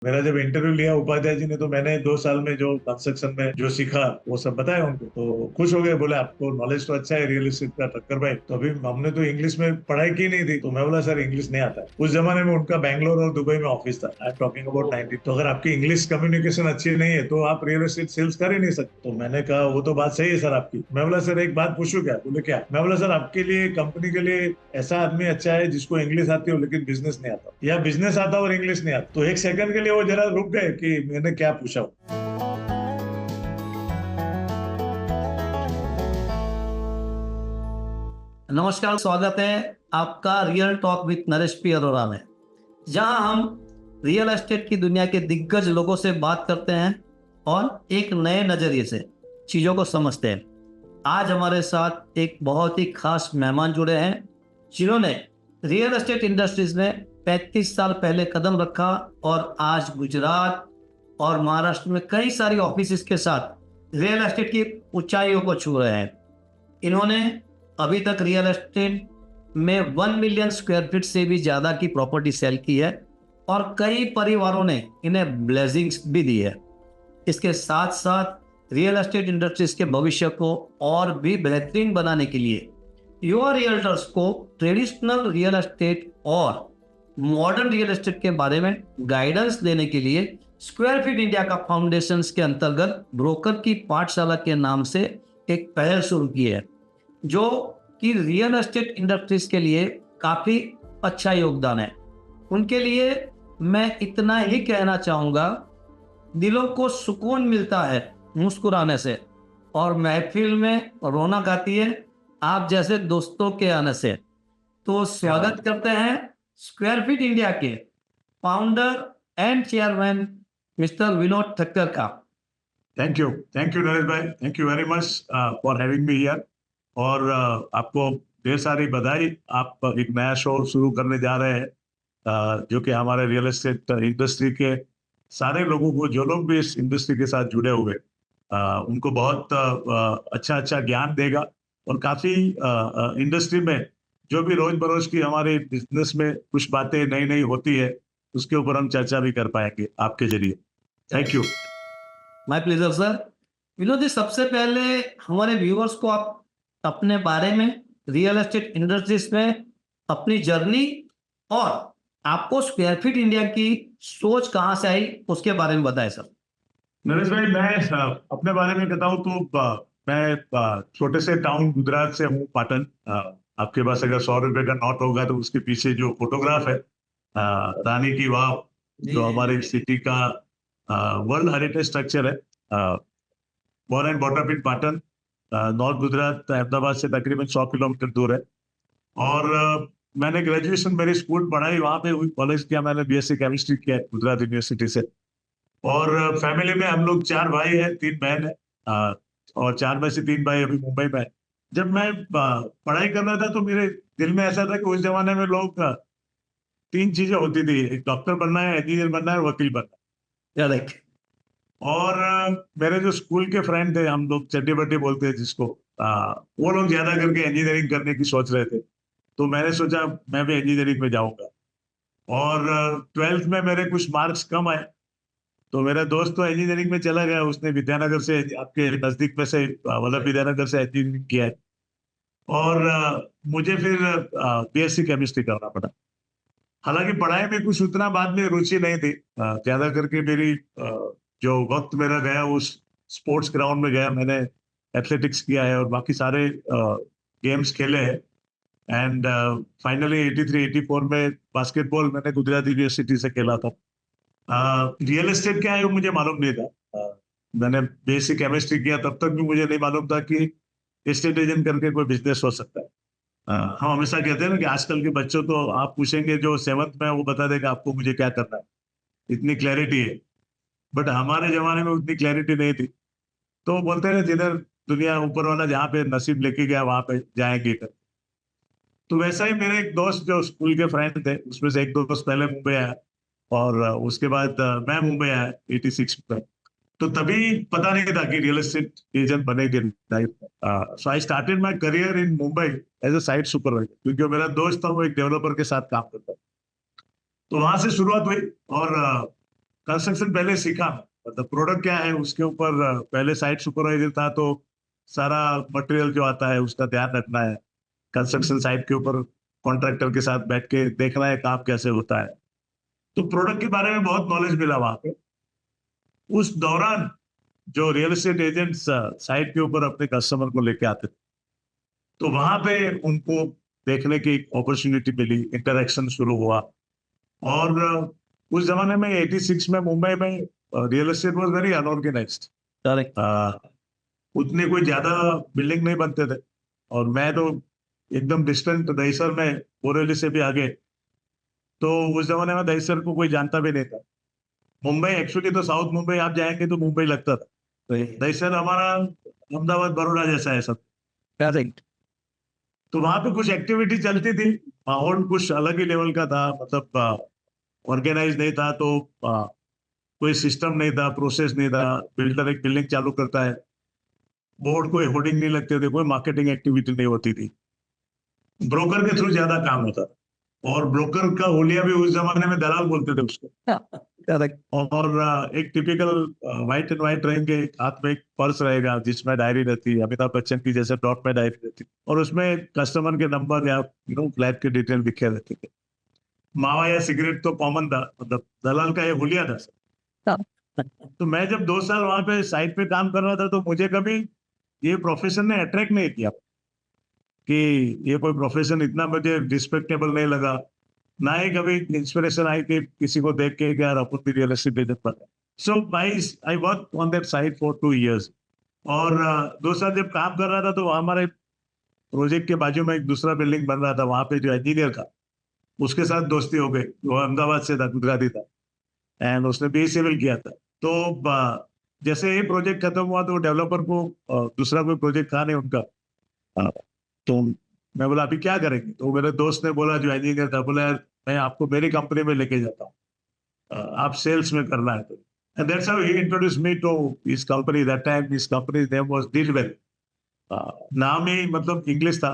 मेरा जब इंटरव्यू लिया उपाध्याय जी ने, तो मैंने 2 साल में जो कंस्ट्रक्शन में जो सीखा वो सब बताया उनको, तो खुश हो गए। बोले आपको नॉलेज तो अच्छा है रियल एस्टेट का टक्कर भाई। तो अभी हमने तो इंग्लिश में पढ़ाई की नहीं थी, तो मैं बोला सर इंग्लिश नहीं आता है। उस जमाने में उनका बैंगलोर और दुबई में ऑफिस था। I am talking about 90। तो अगर आपकी इंग्लिश कम्युनिकेशन अच्छी नहीं है तो आप रियल एस्टेट सेल्स कर ही नहीं सकते। तो मैंने कहा वो तो बात सही है सर आपकी। मैं बोला सर एक बात पूछूं क्या? बोले क्या? मैं बोला सर आपके लिए कंपनी के लिए ऐसा आदमी अच्छा है जिसको इंग्लिश आती हो लेकिन बिजनेस नहीं आता, या बिजनेस आता और इंग्लिश नहीं आता। तो एक सेकंड के लिए वो जरा रुक गए कि मैंने क्या पूछा। नमस्कार, स्वागत है आपका real talk with Naresh P Arora में, जहां हम रियल एस्टेट की दुनिया के दिग्गज लोगों से बात करते हैं और एक नए नजरिए से चीजों को समझते हैं। आज हमारे साथ एक बहुत ही खास मेहमान जुड़े हैं, जिन्होंने रियल एस्टेट इंडस्ट्रीज में 35 साल पहले कदम रखा और आज गुजरात और महाराष्ट्र में कई सारी ऑफिस के साथ रियल एस्टेट की ऊंचाइयों को छू रहे हैं। इन्होंने अभी तक रियल एस्टेट में 1 मिलियन स्क्वायर फीट से भी ज्यादा की प्रॉपर्टी सेल की है और कई परिवारों ने इन्हें ब्लेसिंग्स भी दी है। इसके साथ साथ रियल एस्टेट इंडस्ट्रीज के भविष्य को और भी बेहतरीन बनाने के लिए युवा रियल्टर्स को ट्रेडिशनल रियल एस्टेट और मॉडर्न रियल एस्टेट के बारे में गाइडेंस देने के लिए स्क्वायर फीट इंडिया का फाउंडेशन के अंतर्गत ब्रोकर की पाठशाला के नाम से एक पहल शुरू की है, जो कि रियल एस्टेट इंडस्ट्रीज के लिए काफी अच्छा योगदान है। उनके लिए मैं इतना ही कहना चाहूंगा, दिलों को सुकून मिलता है मुस्कुराने से और महफिल में रौनक आती है आप जैसे दोस्तों के आने से। तो स्वागत करते हैं स्क्वायर फीट इंडिया के founder and chairman mister Vinod Thakkar का। थैंक यू नरेश भाई, thank you very much for having me here. और आपको ढेर सारी बधाई। आप एक नया शो शुरू करने जा रहे हैं, जो कि हमारे रियल एस्टेट इंडस्ट्री के सारे लोगों को, जो लोग भी इस इंडस्ट्री के साथ जुड़े हुए, उनको बहुत अच्छा अच्छा ज्ञान देगा। और काफी इंडस्ट्री में जो भी रोज बरोज की हमारे बिजनेस में कुछ बातें नई नई होती है, उसके ऊपर हम चर्चा भी कर पाएंगे आपके जरिए। Thank you. My pleasure sir. Vinod ji, सबसे पहले हमारे व्यूअर्स को आप अपने बारे में, रियल एस्टेट इंडस्ट्रीज में अपनी जर्नी और आपको स्क्वायर फीट इंडिया की सोच कहां से आई उसके बारे में बताएं सर। नरेश भाई, मैं अपने बारे में बताऊं तो मैं छोटे से टाउन गुजरात से हूँ, पाटन। आपके पास अगर 100 रुपए का नोट होगा तो उसके पीछे जो फोटोग्राफ है, रानी की वाव, जो हमारे सिटी का वर्ल्ड हेरिटेज स्ट्रक्चर है। Born and brought up in Patan, north Gujarat, Ahmedabad से तकरीबन 100 किलोमीटर दूर है। और मैंने ग्रेजुएशन, मेरी स्कूल पढ़ाई वहां पे हुई, कॉलेज किया मैंने, बीएससी केमिस्ट्री किया गुजरात यूनिवर्सिटी से। और फैमिली में हम लोग 4 भाई हैं, 3 बहन है। और 4 में से 3 भाई अभी मुंबई में है। जब मैं पढ़ाई कर रहा था तो मेरे दिल में ऐसा था कि उस जमाने में लोग 3 चीजें होती थी, एक डॉक्टर बनना है, इंजीनियर बनना है और वकील बनना करेक्ट। है। और मेरे जो स्कूल के फ्रेंड थे, हम लोग चड्डी बड्डी बोलते हैं जिसको, वो लोग ज्यादा करके इंजीनियरिंग करने की सोच रहे थे। तो मैंने सोचा मैं भी इंजीनियरिंग में जाऊंगा। और 12th में मेरे कुछ मार्क्स कम आए, तो मेरा दोस्त तो इंजीनियरिंग में चला गया, उसने विद्यानगर से, आपके नजदीक में से, मतलब विद्यानगर से इंजीनियरिंग किया है। और मुझे फिर बीएससी केमिस्ट्री करना पड़ा। हालांकि पढ़ाई में कुछ उतना बाद में रुचि नहीं थी। ज्यादा करके मेरी जो वक्त मेरा गया वो स्पोर्ट्स ग्राउंड में गया। मैंने एथलेटिक्स किया है और बाकी सारे गेम्स खेले हैं। एंड फाइनली 83 84 में बास्केटबॉल मैंने गुजरात यूनिवर्सिटी से खेला था। रियल एस्टेट क्या है वो मुझे मालूम नहीं था। मैंने बेसिक केमिस्ट्री किया, तब तक भी मुझे नहीं मालूम था कि एस्टेट एजेंट करके कोई बिजनेस हो सकता है। हम हमेशा कहते हैं ना कि आजकल के बच्चों, तो आप पूछेंगे जो 7th में है, वो बता देगा आपको मुझे क्या करना है, इतनी क्लैरिटी है। बट हमारे जमाने में उतनी क्लैरिटी नहीं थी। तो वो बोलते हैं जिधर दुनिया ऊपर वाला जहाँ पे नसीब लेके गया वहां पे जाएंगे कर। तो वैसा ही मेरे एक दोस्त जो स्कूल के फ्रेंड थे, उसमें से एक दोस्त पहले मुंबई आया। और उसके बाद मैं मुंबई आया 86 में। तो तभी पता नहीं था कि रियल एस्टेट एजेंट बनेंगे life. So I started my career in Mumbai as a site supervisor, क्योंकि मेरा दोस्त था वो एक डेवलपर के साथ काम करता था। तो वहां से शुरुआत हुई। और कंस्ट्रक्शन पहले सीखा, मतलब प्रोडक्ट क्या है उसके ऊपर पहले साइट सुपरवाइजर था, तो सारा मटेरियल जो आता है उसका ध्यान रखना है, कंस्ट्रक्शन साइट के ऊपर कॉन्ट्रैक्टर के साथ बैठ के देखना है काम कैसे होता है। तो प्रोडक्ट के बारे में बहुत नॉलेज मिला वहां पे। उस दौरान जो रियल एस्टेट एजेंट्स साइट के ऊपर अपने कस्टमर को लेके आते थे, तो वहां पे उनको देखने की अपॉर्चुनिटी मिली, इंटरेक्शन शुरू हुआ। और उस जमाने में 86 में मुंबई में real estate was very unorganised. Correct. उतने कोई ज्यादा बिल्डिंग नहीं बनते थे, और मैं तो एकदम डिस्टेंट दहिसर में, बोरेवली से भी आगे। तो उस जमाने में दहिसर को कोई जानता भी नहीं था। मुंबई एक्चुअली तो साउथ मुंबई आप जाएंगे तो मुंबई लगता था, सही। दहिसर हमारा अहमदाबाद बड़ौदा जैसा है सब। करेक्ट। तो वहां पे कुछ एक्टिविटी चलती थी, माहौल कुछ अलग ही लेवल का था, मतलब ऑर्गेनाइज नहीं था। तो कोई सिस्टम नहीं था, प्रोसेस नहीं था। बिल्डर एक बिल्डिंग चालू करता है, बोर्ड कोई होर्डिंग नहीं लगते थे, कोई मार्केटिंग एक्टिविटी नहीं होती थी, ब्रोकर के थ्रू ज्यादा काम होता था। और ब्रोकर का होलिया भी उस जमाने में दलाल बोलते थे उसको। करेक्ट। और एक टिपिकल व्हाइट एंड व्हाइट रहेंगे, हाथ में एक पर्स रहेगा जिसमें डायरी रहती है, अमिताभ बच्चन की जैसे डॉट में डायरी रहती है, और उसमें कस्टमर के नंबर या फ्लैट के डिटेल लिखे रहते थे। मावा या सिगरेट तो कॉमन था, मतलब दलाल का ये हुलिया था। तो मैं जब 2 साल वहां पे साइट पे काम कर रहा था, तो मुझे कभी ये प्रोफेशन ने अट्रैक्ट नहीं किया, कि ये कोई प्रोफेशन इतना मुझे रिस्पेक्टेबल नहीं लगा। ना ही कभी इंस्पिरेशन आई कि किसी को देख के कि यार अपन भी रियल एस्टेट बिजनेस पर। So I work on that site for 2 years। और 2 साल जब काम कर रहा था, तो हमारे प्रोजेक्ट के बाजू में एक दूसरा बिल्डिंग बन रहा था, वहां पे जो इंजीनियर था उसके साथ दोस्ती हो गई। वो अहमदाबाद से था, गुजराती था, एंड उसने बी सिविल किया था। तो जैसे ये प्रोजेक्ट खत्म हुआ, तो डेवलपर को दूसरा कोई प्रोजेक्ट था नहीं उनका। तो मैं बोला अभी क्या करेंगे, तो मेरे दोस्त ने बोला, जो इंजीनियर था, बोला यार मैं आपको मेरी कंपनी में लेके जाता हूँ, आप सेल्स में करना है। तो and that's how he introduce me to his company. That time his company name was Dealwell. नाम ही मतलब इंग्लिश था।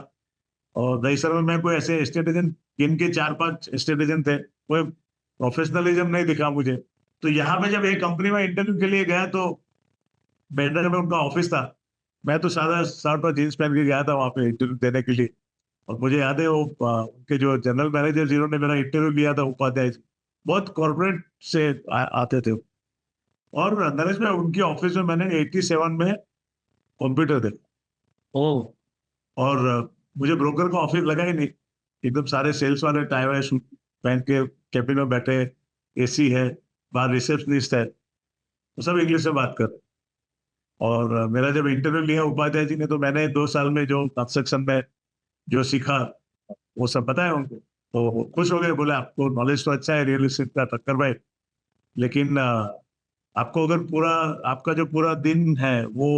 और दहिसर में मैं कोई ऐसे एस्टेट एजेंट, जिनके 4-5 एस्टेट एजेंट थे, कोई प्रोफेशनलिज्म नहीं दिखा मुझे। तो यहाँ पे जब एक कंपनी में इंटरव्यू के लिए गया, तो बेंडर में उनका ऑफिस था। मैं तो सादा शर्ट और जींस पहन के गया था वहां पे इंटरव्यू देने के लिए। और मुझे याद है वो उनके जो जनरल मैनेजर जिन्होंने मेरा इंटरव्यू लिया था, उपाध्याय जी, बहुत कॉर्पोरेट से आते थे। और नरेश में उनकी ऑफिस में मैंने 87 में कंप्यूटर देखा। ओ। और मुझे ब्रोकर का ऑफिस लगा ही नहीं। एकदम सारे सेल्स वाले टाई वाई सूट पहन के कैबिन में बैठे, एसी है, बाहर रिसेप्शनिस्ट है, तो सब इंग्लिश में बात कर रहे। और मेरा जब इंटरव्यू लिया उपाध्याय जी ने, तो मैंने 2 साल में जो कंस्ट्रक्शन में जो सीखा, वो सब बताया उनको। तो वो खुश हो गए, बोले आपको नॉलेज तो अच्छा है रियल एस्टेट का टक्कर भाई, लेकिन आपको अगर पूरा, आपका जो पूरा दिन है वो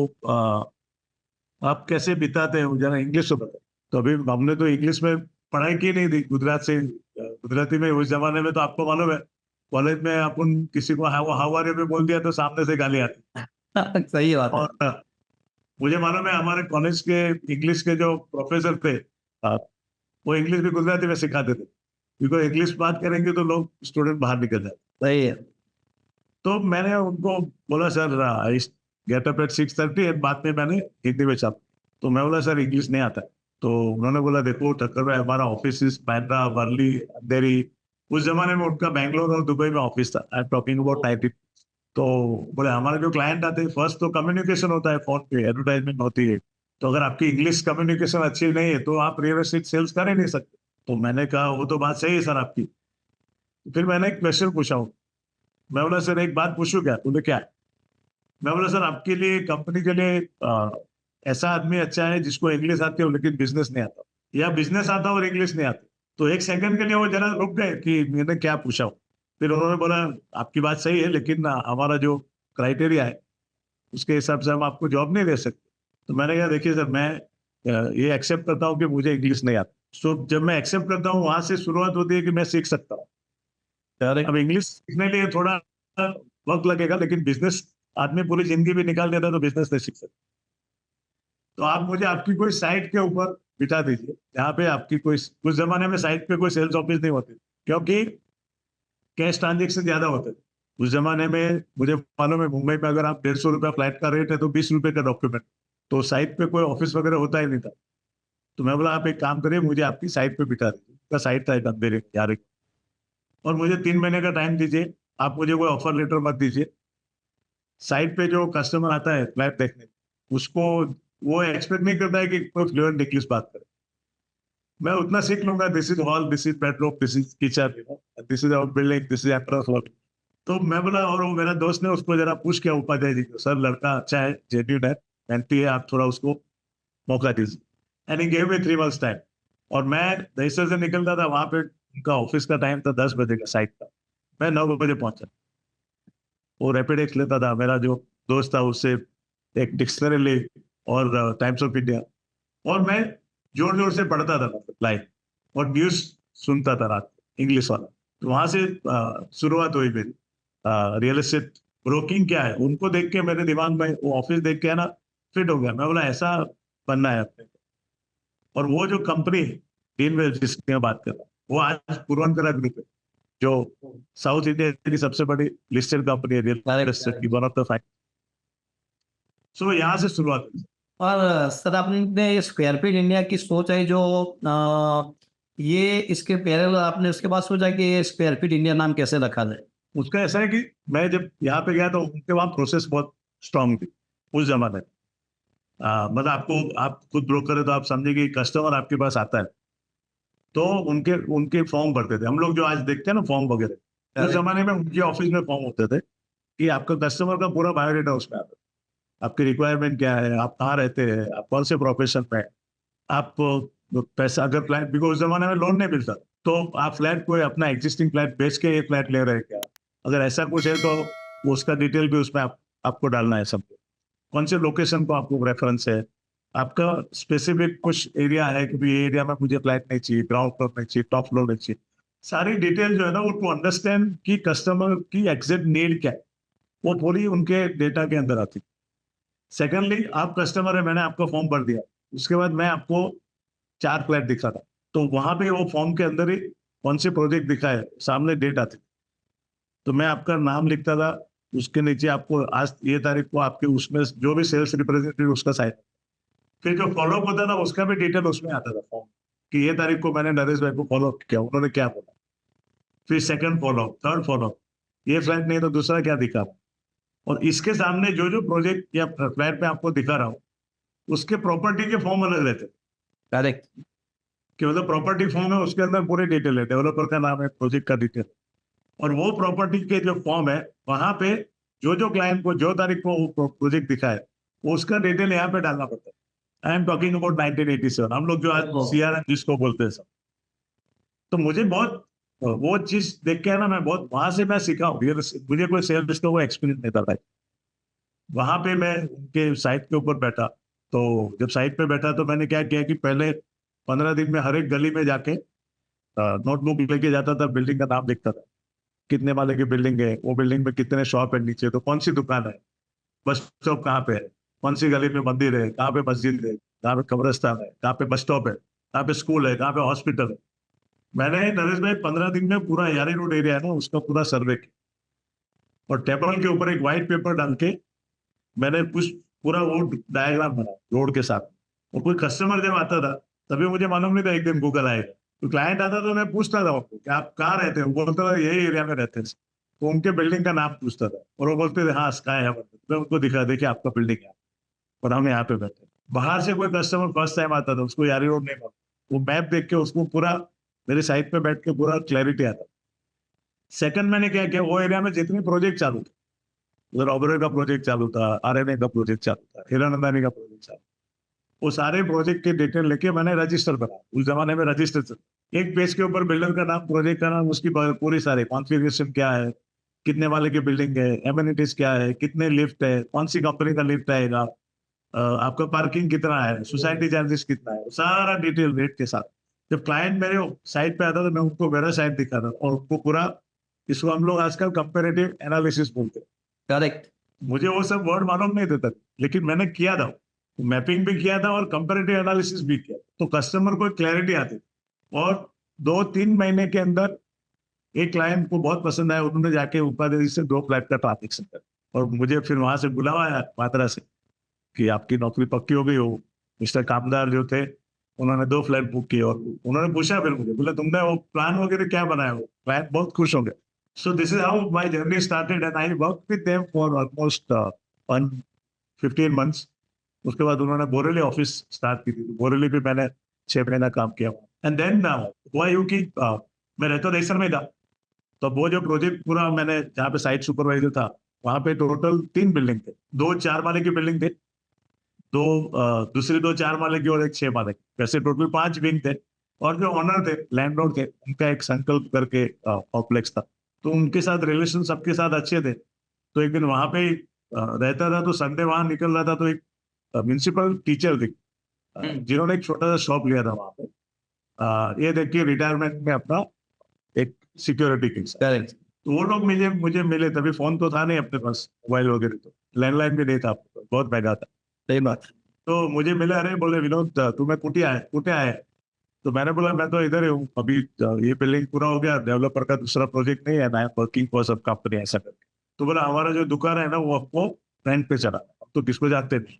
आप कैसे बिताते हैं, जरा इंग्लिश में बताओ। तो अभी हमने तो इंग्लिश में पढ़ाई की नहीं थी, गुजरात से गुजराती में। उस जमाने में तो आपको मालूम है, कॉलेज में अपन किसी को हाउ आर यू में बोल दिया तो सामने से गाली आती। सही बात है। और मुझे मालूम है हमारे कॉलेज के इंग्लिश के जो प्रोफेसर थे, वो इंग्लिश भी गुजराती में सिखाते थे, क्योंकि इंग्लिश बात करेंगे तो लोग, स्टूडेंट बाहर निकल जाते। सही है। तो मैंने उनको बोला sir I get up at 6:30, and बाद में मैंने हिंदी में छापा। तो मैं बोला सर इंग्लिश नहीं आता है। तो उन्होंने बोला देखो ठक्कर भाई, हमारा ऑफिस इज बांद्रा, वर्ली, अंधेरी। उस जमाने में उनका बैंगलोर और दुबई में ऑफिस था। I am talking about 90। तो बोले हमारे जो क्लाइंट आते हैं, फर्स्ट तो कम्युनिकेशन होता है फोन पे, एडवर्टाइजमेंट होती है। तो अगर आपकी इंग्लिश कम्युनिकेशन अच्छी नहीं है, तो आप रियल एस्टेट सेल्स कर ही नहीं सकते। तो मैंने कहा वो तो बात सही है सर आपकी। फिर मैंने एक क्वेश्चन पूछा हूँ। मैं बोला सर एक बात पूछूं क्या? बोले क्या? मैं बोला सर आपके लिए, कंपनी के लिए ऐसा आदमी अच्छा है जिसको इंग्लिश आती हो लेकिन बिजनेस नहीं आता, या बिजनेस आता और इंग्लिश नहीं आती? तो एक सेकंड के लिए वो जरा रुक गए कि मैंने क्या पूछा हो। फिर उन्होंने बोला आपकी बात सही है, लेकिन हमारा जो क्राइटेरिया है उसके हिसाब से हम आपको जॉब नहीं दे सकते। तो मैंने कहा देखिए सर, मैं ये एक्सेप्ट करता हूँ कि मुझे इंग्लिश नहीं आता। सो जब मैं एक्सेप्ट करता हूँ, वहां से शुरुआत होती है कि मैं सीख सकता हूँ। करेक्ट। अब इंग्लिश सीखने लिए थोड़ा वक्त लगेगा, लेकिन बिजनेस आदमी पूरी जिंदगी भी निकाल देता है तो बिजनेस नहीं सीख सकता। तो आप मुझे आपकी कोई साइट के ऊपर बिठा दीजिए, जहाँ पे आपकी कोई, उस जमाने में साइट पे कोई सेल्स ऑफिस नहीं होती, क्योंकि कैश ट्रांजेक्शन ज्यादा होते थे। उस जमाने में मुझे मालूम है मुंबई में अगर आप 150 रुपया फ्लाइट का रेट है तो 20 रुपए का डॉक्यूमेंट, तो साइट पे कोई ऑफिस वगैरह होता ही नहीं था। तो मैं बोला आप एक काम करिए, मुझे आपकी साइट पे बिठा दीजिए। उनका साइट था एक अंधेरे में, यार, और मुझे 3 महीने का टाइम दीजिए, आप मुझे कोई ऑफर लेटर मत दीजिए। साइट पे जो कस्टमर आता है फ्लैट देखने, उसको वो एक्सपेक्ट नहीं करता है कि कोई फ्लुएंट इंग्लिश बात करे। मैं उतना सीख लूंगा, this is hall, this is bedroom, this is kitchen, this is our building, this is entrance hall. तो मैं बोला, और वो मेरा दोस्त ने उसको जरा पूछ किया उपाध्याय जी को, सर लड़का अच्छा है, जेन्युइन है, मेहनती है, आप थोड़ा उसको मौका दीजिए। And he gave me 3 months time. और मैं दहीसर से निकलता था, वहां पे उनका ऑफिस का टाइम था 10 बजे का साइट का, मैं 9 बजे पहुंचा। वो रैपिडेक्स लेता था, मेरा जो दोस्त था उससे एक डिक्शनरी ली और टाइम्स ऑफ इंडिया, और मैं जोर जोर से पढ़ता था मतलब लाइव, और न्यूज सुनता था रात इंग्लिश वाला। तो वहां से शुरुआत हुई मेरी। रियल एस्टेट ब्रोकिंग क्या है उनको देख के मेरे दिमाग में वो ऑफिस देख के है ना फिट हो गया। मैं बोला ऐसा बनना है अपने को। और वो जो कंपनी डीन वेल जिसकी मैं बात कर रहा हूँ, वो आज पूर्वांचल ग्रुप है, जो साउथ इंडिया की सबसे बड़ी लिस्टेड कंपनी है रियल करेक्ट। एस्टेट की, वन ऑफ द फाइव। सो यहाँ से शुरुआत हुई। और सर आपने ये स्क्वायर फीट इंडिया की सोच है जो ये इसके पैरेलल आपने उसके बाद सोचा कि ये स्क्वायर फीट इंडिया नाम कैसे रखा जाए? उसका ऐसा है कि मैं जब यहाँ पे गया तो उनके वहाँ प्रोसेस बहुत स्ट्रांग थी उस जमाने में। मतलब आपको, आप खुद ब्रोकर है तो आप समझे कि कस्टमर आपके पास आता है तो उनके उनके फॉर्म भरते थे। हम लोग जो आज देखते हैं ना फॉर्म वगैरह, उस करेक्ट। जमाने में उनके ऑफिस में फॉर्म होते थे कि आपका कस्टमर का पूरा बायोडेटा उसमें आता है। आपकी रिक्वायरमेंट क्या है, आप कहाँ रहते हैं, आप कौन से प्रोफेशन में हैं, आप पैसा, अगर फ्लैट, बिकॉज उस जमाने में लोन नहीं मिलता, तो आप फ्लैट कोई अपना एग्जिस्टिंग फ्लैट बेच के ये फ्लैट ले रहे हैं क्या, अगर ऐसा कुछ है तो वो उसका डिटेल भी उसमें आपको डालना है सब। कौन से लोकेशन को आपको रेफरेंस है, आपका स्पेसिफिक कुछ एरिया है कि भी ये एरिया में मुझे फ्लैट नहीं चाहिए, ग्राउंड फ्लोर नहीं चाहिए, टॉप फ्लोर नहीं चाहिए। सारी डिटेल जो है ना उनको अंडरस्टैंड की कस्टमर की एग्जैक्ट नीड क्या है, वो पूरी उनके डेटा के अंदर आती। सेकेंडली, आप कस्टमर है, मैंने आपका फॉर्म भर दिया, उसके बाद मैं आपको 4 फ्लैट दिखा था, तो वहां पे वो फॉर्म के अंदर ही कौन से प्रोजेक्ट दिखा है सामने डेट आती। तो मैं आपका नाम लिखता था, उसके नीचे आपको आज ये तारीख को आपके उसमें जो भी सेल्स रिप्रेजेंटेटिव उसका साइन, फिर जो फॉलोअप होता था उसका भी डिटेल उसमें आता था फॉर्म, कि ये तारीख को मैंने नरेश भाई को फॉलोअप किया, उन्होंने क्या बोला, फिर सेकंड फॉलोअप, थर्ड फॉलोअप, ये फ्लैट नहीं तो दूसरा क्या दिखा। और इसके सामने जो जो प्रोजेक्ट या फ्लैट में आपको दिखा रहा हूँ, उसके प्रॉपर्टी के फॉर्म अलग रहते हैं। करेक्ट। कि मतलब प्रॉपर्टी फॉर्म है, उसके अंदर पूरे डिटेल है, डेवलपर का नाम है, प्रोजेक्ट का डिटेल, और वो प्रॉपर्टी के जो फॉर्म है वहां पे जो जो क्लाइंट को जो तारीख को प्रोजेक्ट दिखा है वो उसका डिटेल यहाँ पे डालना पड़ता है। आई एम टॉकिंग अबाउट 1987, हम लोग जो आज सीआरएम जिसको बोलते हैं सब। तो मुझे बहुत वो चीज देख के है ना, मैं बहुत वहां से मैं सीखा हूँ। मुझे कोई सेल्स का वो एक्सपीरियंस नहीं था भाई। वहां पे मैं उनके साइट के ऊपर बैठा, तो जब साइट पे बैठा तो मैंने क्या किया कि पहले 15 दिन में हर एक गली में जाके नोटबुक लेके जाता था, बिल्डिंग का नाम लिखता था, कितने माले की बिल्डिंग है, वो बिल्डिंग में कितने शॉप है नीचे, तो कौन सी दुकान है, बस स्टॉप कहाँ पे है, कौन सी गली में मंदिर है, कहाँ पे मस्जिद है, कहाँ पे कब्रिस्तान है, कहाँ पे बस स्टॉप है, कहाँ पे स्कूल है, कहाँ पे हॉस्पिटल है। मैंने नरेश भाई 15 दिन में पूरा यारी रोड एरिया है ना उसका पूरा सर्वे किया, और टेबल के ऊपर एक व्हाइट पेपर डाल के मैंने कुछ पूरा वो डायग्राम बना रोड के साथ। और कोई कस्टमर जब आता था, तभी मुझे मालूम नहीं था एक दिन गूगल आएगा, तो क्लाइंट आता तो मैं पूछता था उनको कि आप कहाँ रहते हो, बोलता था यही एरिया में रहते हैं। तो उनके बिल्डिंग का नाम पूछता था और वो बोलते थे हाँ स्काई है, मैं उनको दिखा, देखिए आपका बिल्डिंग है और हम यहाँ पे बैठे हैं। बाहर से कोई कस्टमर फर्स्ट टाइम आता था, उसको यारी रोड नहीं मालूम, वो मैप देख के उसको पूरा मेरे साइट पे बैठ के पूरा क्लैरिटी आता। सेकंड मैंने क्या किया, वो एरिया में जितने प्रोजेक्ट चालू थे, उधर ओबेरॉय का प्रोजेक्ट चालू था, आरएनए का प्रोजेक्ट चालू था, हीरानंदानी का प्रोजेक्ट चालू, वो सारे प्रोजेक्ट के डिटेल लेके मैंने रजिस्टर बनाया। उस जमाने में रजिस्टर एक पेज के ऊपर बिल्डर का नाम, प्रोजेक्ट का नाम, उसकी पूरी सारे कॉन्फ़िगरेशन क्या है, कितने वाले की बिल्डिंग है, एमिनिटीज क्या है, कितने लिफ्ट है, कौन सी कंपनी का लिफ्ट आएगा, आपका पार्किंग कितना है, सोसाइटी चार्जेस कितना है, सारा डिटेल रेट के साथ। जब क्लाइंट मेरे साइट पे आता था मैं उनको मेरा साइट दिखाता और उनको पूरा, इसको हम लोग आजकल कंपेरेटिव एनालिसिस बोलते हैं। करेक्ट। मुझे वो सब वर्ड मालूम नहीं देता, लेकिन मैंने किया था, मैपिंग भी किया था और कंपैरेटिव एनालिसिस भी किया, तो कस्टमर को क्लैरिटी आती। और 2-3 महीने के अंदर एक क्लाइंट को बहुत पसंद आया, उन्होंने जाके उपाध्याय से 2 फ्लैट का ट्रांजेक्शन कर, और मुझे फिर वहां से बुलावा आया मात्रा से कि आपकी नौकरी पक्की हो गई हो। मिस्टर कामदार जो थे, उन्होंने 2 फ्लैट बुक किए, और उन्होंने पूछा फिर मुझे, बोला तुमने वो प्लान वगैरह क्या बनाया हो? क्लाइंट बहुत खुश हो गए। सो this is how my journey started, and I work with them for almost 15 months. उसके बाद उन्होंने बोरेली ऑफिस स्टार्ट की थी, तो बोरेली पे मैंने 6 महीना काम किया। एंड देन हुआ यूं कि मैं रहता रईसर में था, तो वो जो प्रोजेक्ट पूरा मैंने जहाँ पे साइट सुपरवाइजर था, वहां पे टोटल 3 बिल्डिंग थे, 2 4 माले की बिल्डिंग थे, दो दूसरी 2 4 माले की और एक 6 माले की, वैसे टोटल 5 विंग थे। और जो ऑनर थे, लैंडलॉर्ड थे, उनका एक संकल्प करके कॉम्प्लेक्स था, तो उनके साथ रिलेशन सबके साथ अच्छे थे। तो एक दिन वहां पे ही, रहता था, तो संडे वहां निकल रहा था, तो एक म्यूनसिपल टीचर थी, जिन्होंने एक छोटा सा शॉप लिया था वहां पे। ये देखिए रिटायरमेंट में अपना एक सिक्योरिटी के साथ। करेक्ट। तो वो लोग मुझे मुझे मिले, तभी फोन तो था नहीं अपने पास, मोबाइल वगैरह, तो लैंडलाइन भी नहीं था अपने पास, बहुत महंगा था। सही बात। तो मुझे मिले, अरे बोले विनोद तुम्हें कुटिया है? तो मैंने बोला मैं तो इधर ही हूँ अभी, ये बिल्डिंग पूरा हो गया, डेवलपर का दूसरा प्रोजेक्ट नहीं है, आई एम वर्किंग फॉर सब कंपनी, ऐसा करके। तो बोला हमारा जो दुकान है ना, वो आपको रेंट पे चढ़ा, अब तो किसको जानते नहीं,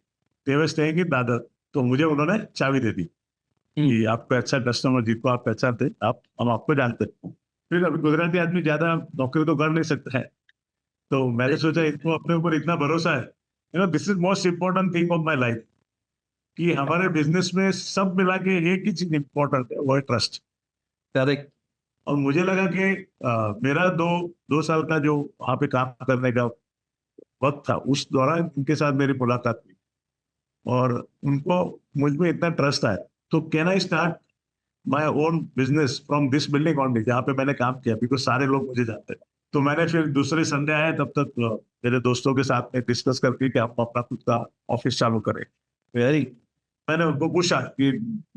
देवर स्टेइंग इन दादर। तो मुझे उन्होंने चाबी दे दी कि आपको अच्छा कस्टमर जिसको आप पहचानते, आप हम आपको जानते हैं। फिर अभी गुजराती आदमी ज्यादा नौकरी तो कर नहीं सकता है, तो मैंने सोचा इनको अपने ऊपर इतना भरोसा है, this is most important thing of my life, कि हमारे बिजनेस में सब मिला के एक ही चीज इम्पोर्टेंट है, वो है ट्रस्ट। करेक्ट। और मुझे लगा कि मेरा 2 साल का जो वहां पे काम करने का वक्त था, उस दौरान उनके साथ मेरी मुलाकात हुई, और उनको मुझ में इतना ट्रस्ट आया, तो can I start my own business from this building only, जहाँ पे मैंने काम किया, बिकॉज सारे लोग मुझे जानते हैं। तो मैंने फिर दूसरे संडे आए, तब तक मेरे दोस्तों के साथ में डिस्कस करके कि हम अपना खुद का ऑफिस चालू करें। वेरी। मैंने उनको पूछा कि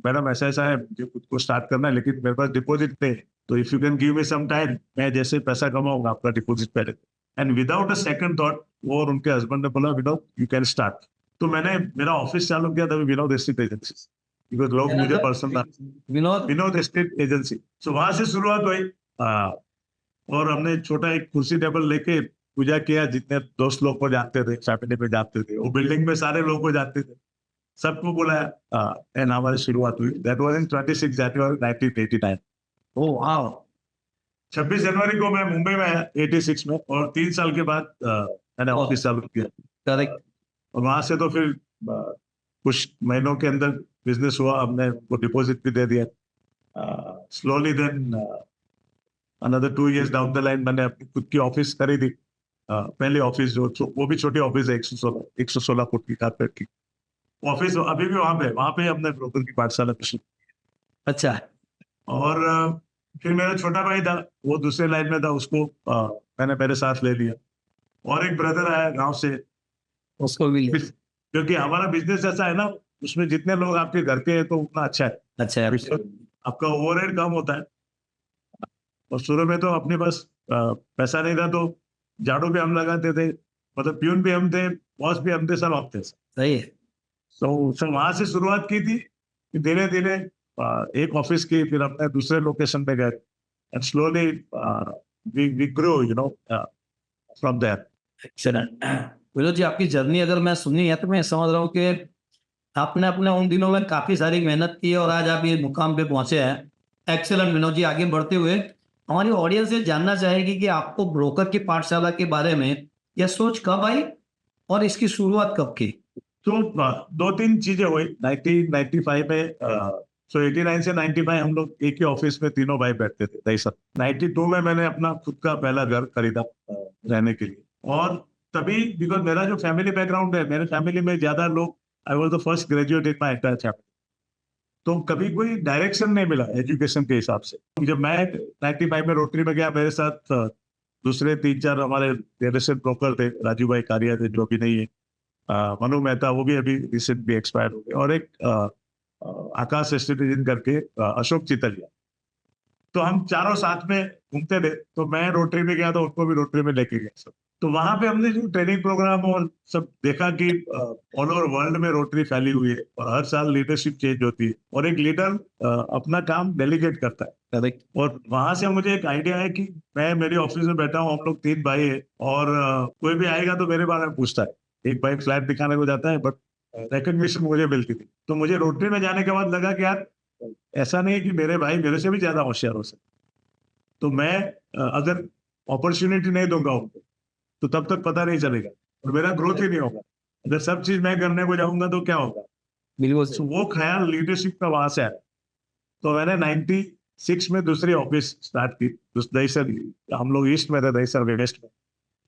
मैडम ऐसा ऐसा है, मुझे खुद को स्टार्ट करना है, लेकिन मेरे पास डिपॉजिट नहीं है, तो if you can give me some time, मैं जैसे पैसा कमाऊंगा आपका डिपॉजिट पहले। And without a second thought, वो और उनके हस्बैंड ने बोला विनोद यू कैन स्टार्ट। तो मैंने मेरा ऑफिस चालू किया तभी विनोद एस्टेट एजेंसी, बिकॉज लोग मुझे person, Vinod. Vinod estate agency. So वहां से शुरुआत हुई, और हमने छोटा एक कुर्सी टेबल लेके पूजा किया, जितने दोस्त लोग को जानते थे, फैमिली में जानते थे, वो बिल्डिंग में सारे लोग को जानते थे, सबको बुलाया, एंड हमारी शुरुआत हुई। That was in 26 January 1989। Oh wow. 26 जनवरी को मैं मुंबई में आया 86 में, और 3 साल के बाद मैंने ऑफिस चालू किया। करेक्ट। और वहां से तो फिर कुछ महीनों के अंदर बिजनेस हुआ, हमने उनको डिपॉजिट भी दे दिया। Slowly then another 2 years down the line मैंने अपनी खुद की ऑफिस खरीदी। पहले ऑफिस जो वो भी छोटी ऑफिस है, 116 फुट की कारपेट की ऑफिस, अभी भी वहां पे हमने ब्रोकर की पाठशाला शुरू। अच्छा। और फिर मेरा छोटा भाई था, वो दूसरे लाइन में था, उसको मैंने मेरे साथ ले लिया। और एक ब्रदर आया गांव से, उसको भी ले। क्योंकि हमारा बिजनेस ऐसा है ना, उसमें जितने लोग आपके घर के हैं तो उतना अच्छा है, अच्छा है। आपका ओवरहेड कम होता है। और शुरू में तो अपने पास पैसा नहीं था, तो झाड़ू भी हम लगाते थे, मतलब प्यून भी हम थे, बॉस भी हम थे, सब आप थे। सही है। तो वहां से शुरुआत की थी, धीरे धीरे एक ऑफिस की, फिर अपने दूसरे लोकेशन पे गए, and slowly we grow from there. Excellent. Vinod ji, आपकी जर्नी अगर मैं सुनी है तो मैं समझ रहा हूँ कि आपने अपने उन दिनों में काफी सारी मेहनत की है और आज आप ये मुकाम पे पहुंचे हैं। एक्सीलेंट विनोद जी। आगे बढ़ते हुए हमारी ऑडियंस ये जानना चाहेगी कि आपको ब्रोकर की पाठशाला के बारे में यह सोच कब आई और इसकी शुरुआत कब की? तो 2-3 चीजें हुई 1995 में। सो 89 से 95 हम लोग एक ही ऑफिस में तीनों भाई बैठते थे, नहीं सर। 92 में मैंने अपना खुद का पहला घर खरीदा रहने के लिए। और तभी बिकॉज मेरा जो फैमिली बैकग्राउंड है, मेरे फैमिली में ज्यादा लोग, I was the first graduate in my entire family, तो कभी कोई डायरेक्शन नहीं मिला एजुकेशन के हिसाब से। जब मैं 95 में रोटरी में गया, मेरे साथ दूसरे 3-4 हमारे रियल ब्रोकर थे, राजू भाई कारिया थे जो भी नहीं है, मनु मेहता, वो भी अभी रिसेंटली एक्सपायर हो गए, और एक आकाश एस्टेट करके अशोक चितलिया। तो हम चारों साथ में घूमते थे, तो मैं रोटरी में गया तो उनको भी रोटरी में लेके गया सब। तो वहां पे हमने जो ट्रेनिंग प्रोग्राम और सब देखा कि ऑल ओवर वर्ल्ड में रोटरी फैली हुई है और हर साल लीडरशिप चेंज होती है और एक लीडर अपना काम डेलीगेट करता है। करेक्ट। और वहां से मुझे एक आइडिया है कि मैं मेरे ऑफिस में बैठा हूँ, हम लोग 3 भाई है और कोई भी आएगा तो मेरे बारे में पूछता है। एक भाई फ्लैट दिखाने को जाता है, बट रिकग्निशन मुझे मिलती थी। तो मुझे रोटरी में जाने के बाद लगा कि यार ऐसा नहीं है कि मेरे भाई मेरे से भी ज्यादा होशियार हो सकते। तो मैं अगर अपॉर्चुनिटी नहीं दूंगा उनको तो तब तक पता नहीं चलेगा और मेरा ग्रोथ ही नहीं होगा। अगर सब चीज मैं करने को जाऊंगा तो क्या होगा। बिल्कुल तो सही। वो ख्याल लीडरशिप का वहां से आया। तो मैंने 96 में दूसरी ऑफिस स्टार्ट की। दहीसर, हम लोग ईस्ट में थे, दहीसर वेस्ट में।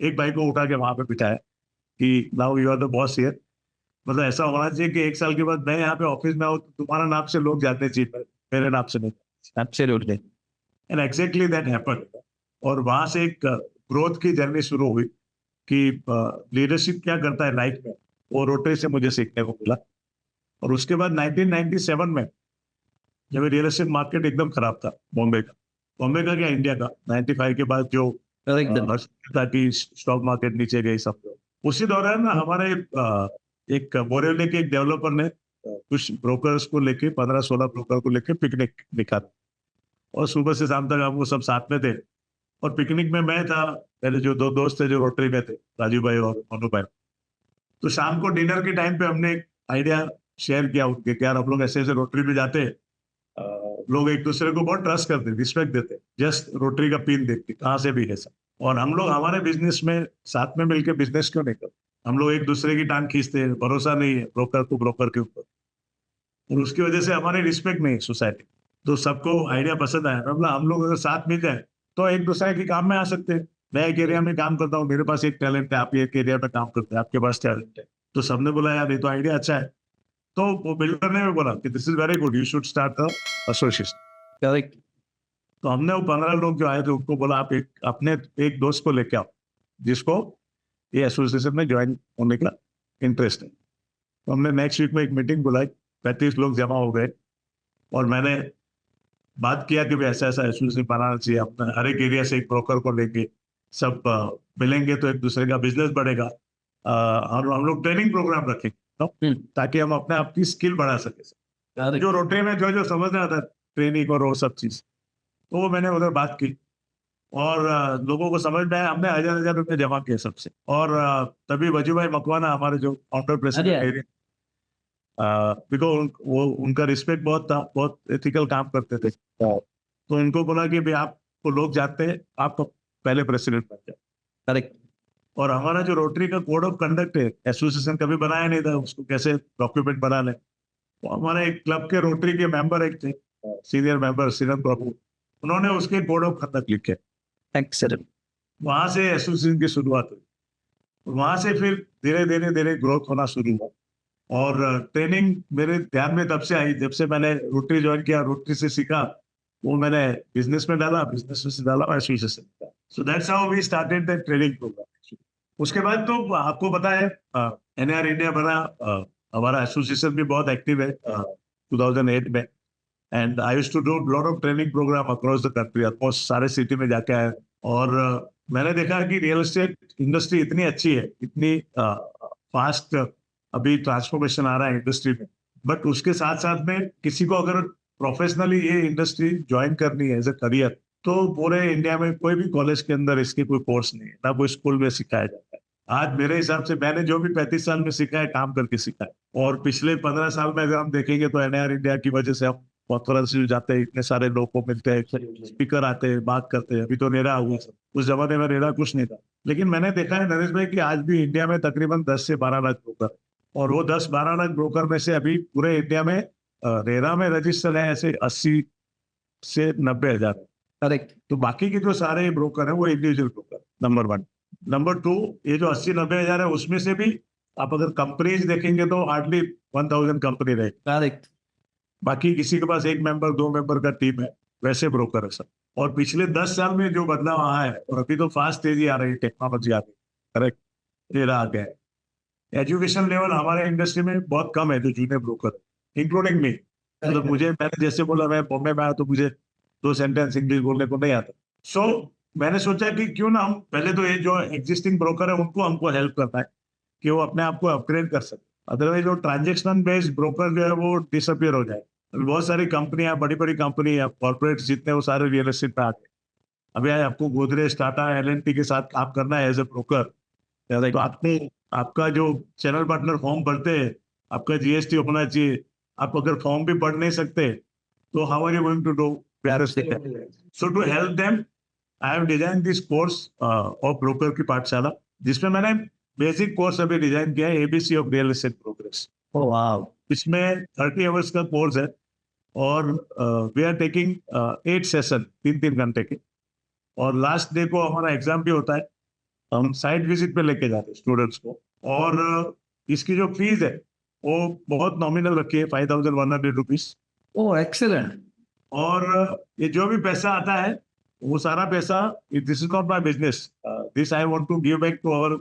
एक भाई को उठा के वहां पे बिठाया कि now you are the boss here. मतलब ऐसा होना चाहिए कि 1 साल के बाद मैं यहाँ पे ऑफिस में आऊँ तो तुम्हारा नाम से लोग जानने चाहिए, मेरे नाम से नहीं। Absolutely. And exactly that happened. और वहां से एक ग्रोथ की जर्नी शुरू हुई कि लीडरशिप क्या करता है लाइफ में, वो रोटरी से मुझे सीखने को मिला। और उसके बाद 1997 में जब रियल एस्टेट मार्केट एकदम खराब था, बॉम्बे का क्या इंडिया का, 95 के बाद जो करेक्ट। था कि स्टॉक मार्केट नीचे गई सब लोग। उसी दौरान ना हमारे एक बोरेवली के एक डेवलपर ने कुछ ब्रोकर्स को लेके 15-16 ब्रोकर को लेके पिकनिक निकाला और सुबह से शाम तक हम वो सब साथ में थे। और पिकनिक में मैं था, मेरे जो 2 दोस्त थे जो रोटरी में थे, राजू भाई और मनु भाई। तो शाम को डिनर के टाइम पे हमने एक आइडिया शेयर किया उनके कि यार हम लोग ऐसे ऐसे रोटरी में जाते हैं, लोग एक दूसरे को बहुत ट्रस्ट करते, रिस्पेक्ट देते, जस्ट रोटरी का पिन देखते कहाँ से भी है सब। और हम लोग हमारे बिजनेस में साथ में मिलकर बिजनेस क्यों नहीं करते। हम लोग एक दूसरे की टांग खींचते हैं, भरोसा नहीं है ब्रोकर को ब्रोकर के ऊपर, और उसकी वजह से हमारी रिस्पेक्ट नहीं है सोसाइटी। तो सबको आइडिया पसंद आया। मतलब हम लोग अगर साथ मिल जाए तो एक दूसरे के काम में आ सकते हैं। मैं एक एरिया में काम करता हूँ, मेरे पास एक टैलेंट है, आप एक एरिया में काम करते हैं, आपके पास टैलेंट है। तो सबने बोला यार ये तो आइडिया अच्छा है। तो वो बिल्डर ने भी बोला कि this is very good, you should start the association. Correct. तो हमने वो 15 लोग जो आए थे उनको बोला आप एक अपने एक दोस्त को लेके आओ जिसको ये एसोसिएशन में ज्वाइन होने का इंटरेस्ट है। तो हमने नेक्स्ट वीक में एक मीटिंग बुलाई, 35 लोग जमा हो गए और मैंने बात किया कि भाई ऐसा ऐसा एसोसिएशन बनाना चाहिए, अपना हर एक एरिया से एक ब्रोकर को लेके सब मिलेंगे तो एक दूसरे का बिजनेस बढ़ेगा। और हम लोग ट्रेनिंग प्रोग्राम रखेंगे तो, ताकि हम अपने आप की स्किल बढ़ा सके। जो रोटरी में जो जो समझ रहा था ट्रेनिंग और वो सब चीज, तो वो मैंने उधर बात की और लोगों को समझ में आया। हमने 1000 रुपये जमा किए सबसे। और तभी वजू भाई मकवाना हमारे जो काउंटर प्रेसिडेंट, बिकॉज वो उनका रिस्पेक्ट बहुत था, बहुत एथिकल काम करते थे। तो इनको बोला कि भाई आपको लोग जानते हैं, आप पहले प्रेसिडेंट बन जाए। करेक्ट। और हमारा जो रोटरी का कोड ऑफ कंडक्ट है, एसोसिएशन कभी बनाया नहीं था, उसको कैसे डॉक्यूमेंट बना ले। तो हमारे एक क्लब के रोटरी के मेंबर एक थे, सीनियर मेंबर सीरन प्रभु, उन्होंने उसके कोड ऑफ कंडक्ट लिखे। एक्सेलेंट। वहां से एसोसिएशन की शुरुआत हुई। वहां से फिर धीरे धीरे धीरे ग्रोथ होना शुरू हुआ। और ट्रेनिंग मेरे ध्यान में तब से आई जब से मैंने रोटरी ज्वाइन किया, रोटरी से सीखा, वो मैंने बिजनेस में डाला, बिजनेस में डाला association. So that's how we started the training program. उसके बाद तो आपको पता है एनआर इंडिया बना, हमारा एसोसिएशन भी बहुत एक्टिव है 2008 में। And I used to do lot of training program across the country, almost सारे सिटी में जाके आए। और मैंने देखा कि रियल एस्टेट इंडस्ट्री इतनी अच्छी है, इतनी फास्ट अभी ट्रांसफॉर्मेशन आ रहा है इंडस्ट्री में। बट उसके साथ साथ में किसी को अगर प्रोफेशनली ये इंडस्ट्री ज्वाइन करनी है एज ए करियर, तो पूरे इंडिया में कोई भी कॉलेज के अंदर इसकी कोई कोर्स नहीं है, ना कोई स्कूल में सिखाया जाता है। आज मेरे हिसाब से मैंने जो भी 35 साल में सीखा है, काम करके सीखा है। और पिछले 15 साल में अगर हम देखेंगे तो एनआर इंडिया की वजह से हम कॉन्फ्रेंस में जाते हैं, इतने सारे लोग को मिलते हैं, स्पीकर आते हैं, बात करते हैं। अभी तो रेरा हुआ सब, उस जमाने में रेरा कुछ नहीं था। लेकिन मैंने देखा है नरेश भाई कि आज भी इंडिया में तकरीबन 10 से 12 लाख ब्रोकर, और वो 10-12 लाख ब्रोकर में से अभी पूरे इंडिया में रेरा में रजिस्टर है ऐसे 80 से 90 हजार। करेक्ट। तो बाकी के जो सारे ब्रोकर है वो इंडिविजुअल ब्रोकर, नंबर 1। नंबर 2, ये जो 80-90 हजार है उसमें से भी आप अगर कंपनीज देखेंगे तो हार्डली 1000 कंपनी रहे। करेक्ट। बाकी किसी के पास 1 मेंबर 2 मेंबर का टीम है, वैसे ब्रोकर है सब। और पिछले 10 साल में जो बदलाव आया है, और अभी तो फास्ट तेजी आ रही है, टेक्नोलॉजी आ रही है, करेक्ट, ये आ गया है। एजुकेशन लेवल हमारे इंडस्ट्री में बहुत कम है जो जूनियर ब्रोकर, इंक्लूडिंग मी। मतलब मैंने जैसे बोला मैं बॉम्बे में आया तो मुझे 2 सेंटेंस इंग्लिश बोलने को नहीं आता। सो मैंने सोचा कि क्यों ना हम पहले तो ये जो एग्जिस्टिंग ब्रोकर है उनको हमको हेल्प करना है कि वो अपने आप को अपग्रेड कर सके। अदरवाइज वो ट्रांजेक्शन बेस्ड ब्रोकर जो है वो डिसअपियर हो जाए। अभी बहुत सारी कंपनियां, बड़ी बड़ी कंपनी या कॉर्पोरेट जितने, वो सारे रियल एस्टेट पे आ गए। अभी आपको गोदरेज, टाटा, एल&टी के साथ काम करना है एज ए ब्रोकर, तो आपको आपका जो चैनल पार्टनर फॉर्म भरते हैं, आपका जीएसटी होना चाहिए। आप अगर फॉर्म भी भर नहीं सकते तो how are you going to do? So to help them I have design this course of broker की पाठशाला, जिसमें मैंने बेसिक कोर्स अभी डिजाइन किया है, ABC of real estate brokers. ओ वाह, इसमें 30 आवर्स का कोर्स है और वी आर टेकिंग 8 सेशन, 3-3 घंटे के। और लास्ट डे को हमारा एग्जाम भी होता है। हम साइट विजिट पे लेके जाते हैं स्टूडेंट्स को। और इसकी जो फीस है वो बहुत नॉमिनल रखी है, 5,100 रुपीज। ओ एक्सेलेंट। और ये जो भी पैसा आता है वो सारा पैसा, this is not my business, this I want to give back to our